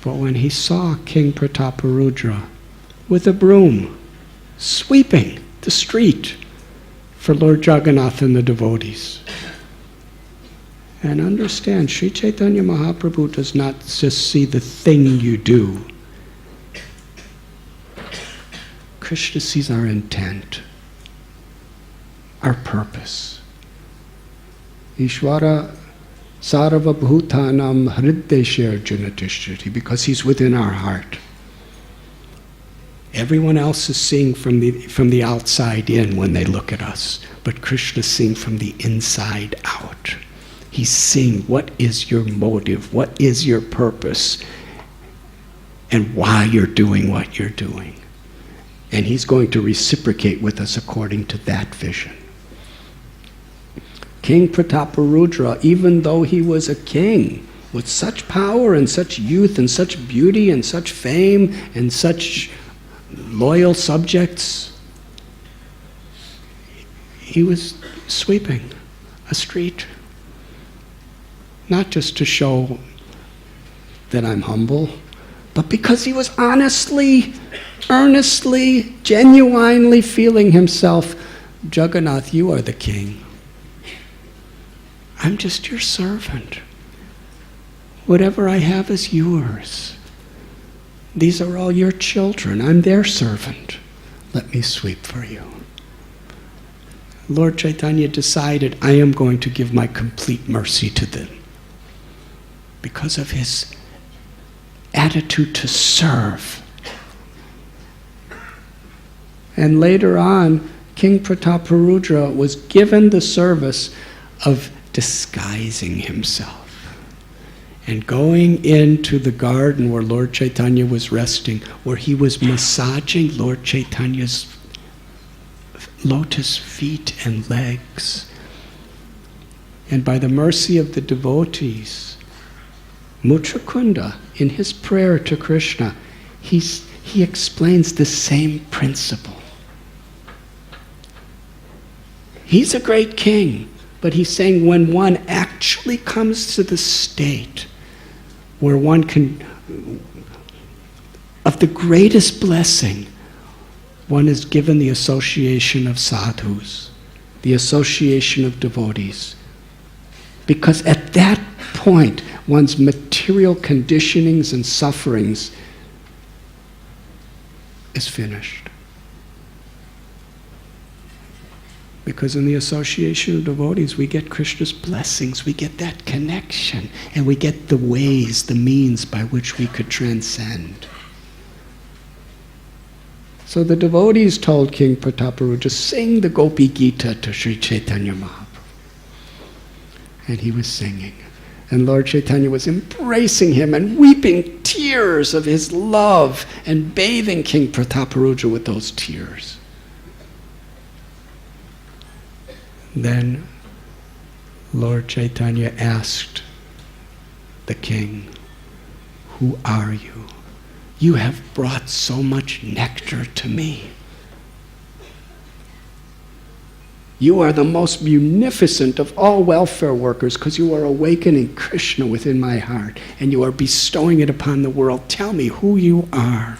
[SPEAKER 1] But when he saw King Prataparudra with a broom sweeping the street for Lord Jagannath and the devotees, and understand, Sri Chaitanya Mahaprabhu does not just see the thing you do. Krishna sees our intent, our purpose. Ishvara sarva bhutanam hriddeshya arjuna tishtati, because he's within our heart. Everyone else is seeing from the outside in when they look at us, but Krishna is seeing from the inside out. He's seeing what is your motive, what is your purpose, and why you're doing what you're doing. And he's going to reciprocate with us according to that vision. King Prataparudra, even though he was a king with such power and such youth and such beauty and such fame and such loyal subjects, he was sweeping a street, not just to show that I'm humble, but because he was honestly, earnestly, genuinely feeling himself, Jagannath, you are the king. I'm just your servant. Whatever I have is yours. These are all your children. I'm their servant. Let me sweep for you. Lord Chaitanya decided, I am going to give my complete mercy to them because of his attitude to serve. And later on, King Prataparudra was given the service of disguising himself and going into the garden where Lord Chaitanya was resting, where he was massaging Lord Chaitanya's lotus feet and legs. And by the mercy of the devotees, Muchakunda, in his prayer to Krishna, he explains the same principle. He's a great king, but he's saying when one actually comes to the state where one can, of the greatest blessing, one is given the association of sadhus, the association of devotees. Because at that point, one's material conditionings and sufferings is finished. Because in the association of devotees, we get Krishna's blessings, we get that connection, and we get the ways, the means by which we could transcend. So the devotees told King Prataparudra, sing the Gopi Gita to Sri Chaitanya Mahaprabhu. And he was singing. And Lord Chaitanya was embracing him and weeping tears of his love and bathing King Prataparudra with those tears. Then Lord Chaitanya asked the king, who are you? You have brought so much nectar to me. You are the most munificent of all welfare workers because you are awakening Krishna within my heart and you are bestowing it upon the world. Tell me who you are.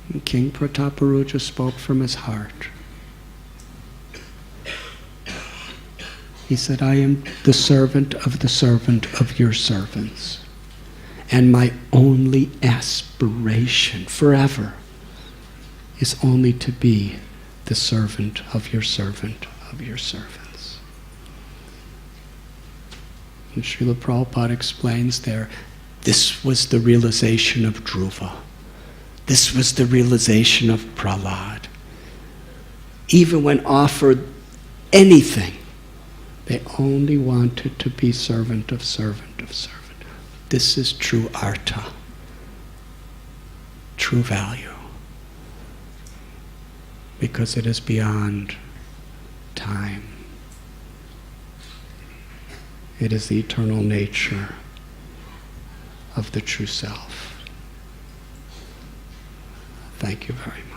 [SPEAKER 1] And King Prataparudra spoke from his heart. He said, I am the servant of your servants. And my only aspiration forever is only to be the servant of your servants. And Srila Prabhupada explains there, this was the realization of Dhruva. This was the realization of Prahlad. Even when offered anything, they only wanted to be servant of servant of servant. This is true Artha, true value. Because it is beyond time. It is the eternal nature of the true self. Thank you very much.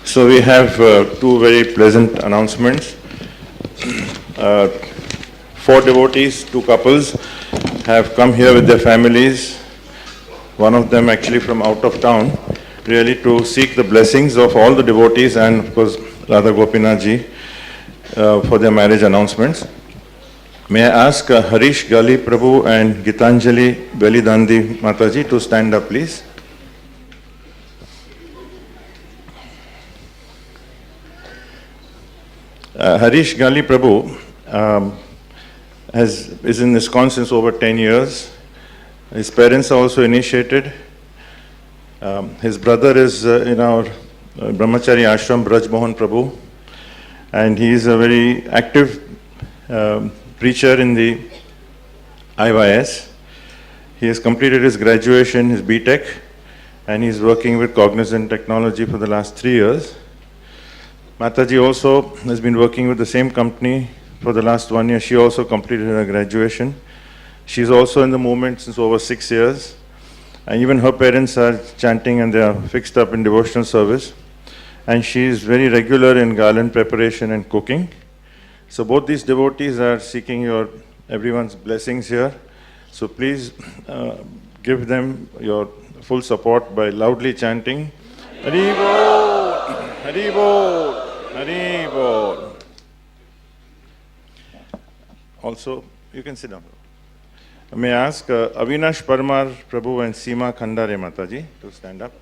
[SPEAKER 2] So we have two very pleasant announcements. 4 devotees, 2 couples, have come here with their families, one of them actually from out of town, really to seek the blessings of all the devotees and of course Radha Gopinath ji for their marriage announcements. May I ask Harish Gali Prabhu and Gitanjali Belidandi Mataji to stand up, please. Harish Gali Prabhu is in ISKCON since over 10 years. His parents are also initiated. His brother is in our Brahmachari Ashram, Braj Mohan Prabhu, and he is a very active preacher in the IYS. He has completed his graduation, his BTech, and he's working with Cognizant Technology for the last 3 years. Mataji also has been working with the same company for the last 1 year. She also completed her graduation. She's also in the movement since over 6 years. And even her parents are chanting and they are fixed up in devotional service. And she is very regular in garland preparation and cooking. So both these devotees are seeking everyone's blessings here. So please give them your full support by loudly chanting Hari Bol, Hari Bol, Hari Bol. Also, you can sit down. May I ask Avinash Parmar Prabhu and Seema Khandare Mataji to stand up.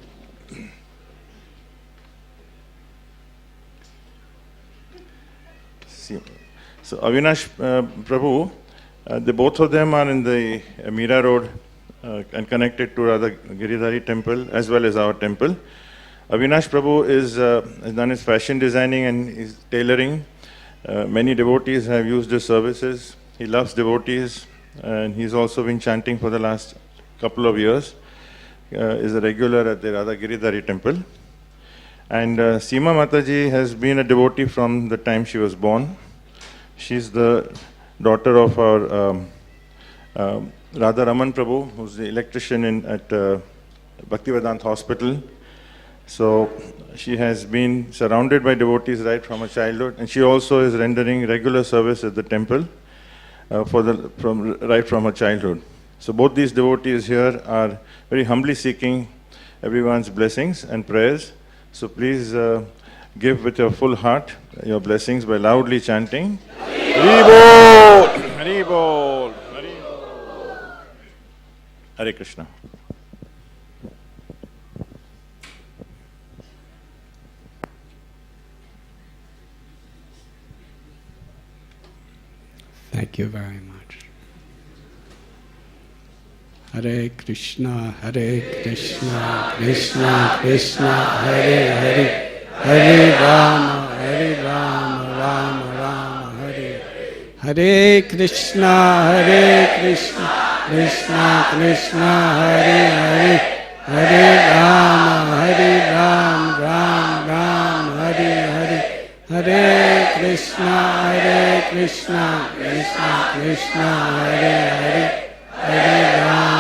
[SPEAKER 2] So Avinash Prabhu, both of them are in the Mira Road and connected to Radha Giridhari temple as well as our temple. Avinash Prabhu has done his fashion designing and his tailoring. Many devotees have used his services. He loves devotees and he's also been chanting for the last couple of years. Is a regular at the Radha Giridhari temple. And Seema Mataji has been a devotee from the time she was born. She's the daughter of our Radha Raman Prabhu, who's the electrician at Bhaktivedanta Hospital. So she has been surrounded by devotees right from her childhood, and she also is rendering regular service at the temple right from her childhood. So both these devotees here are very humbly seeking everyone's blessings and prayers. So please give with your full heart your blessings by loudly chanting Hari Bol, Hari Bol, Hari Bol. Hare Krishna.
[SPEAKER 1] Thank you very much. Hare Krishna, Krishna Krishna, Hare Hare, Hare Rama, Rama Rama, Hare Hare Krishna, Krishna Krishna, Hare Hare, Hare Rama, Rama, Hare Hare, Hare Krishna, Krishna Krishna, Hare Hare, Hare Rama.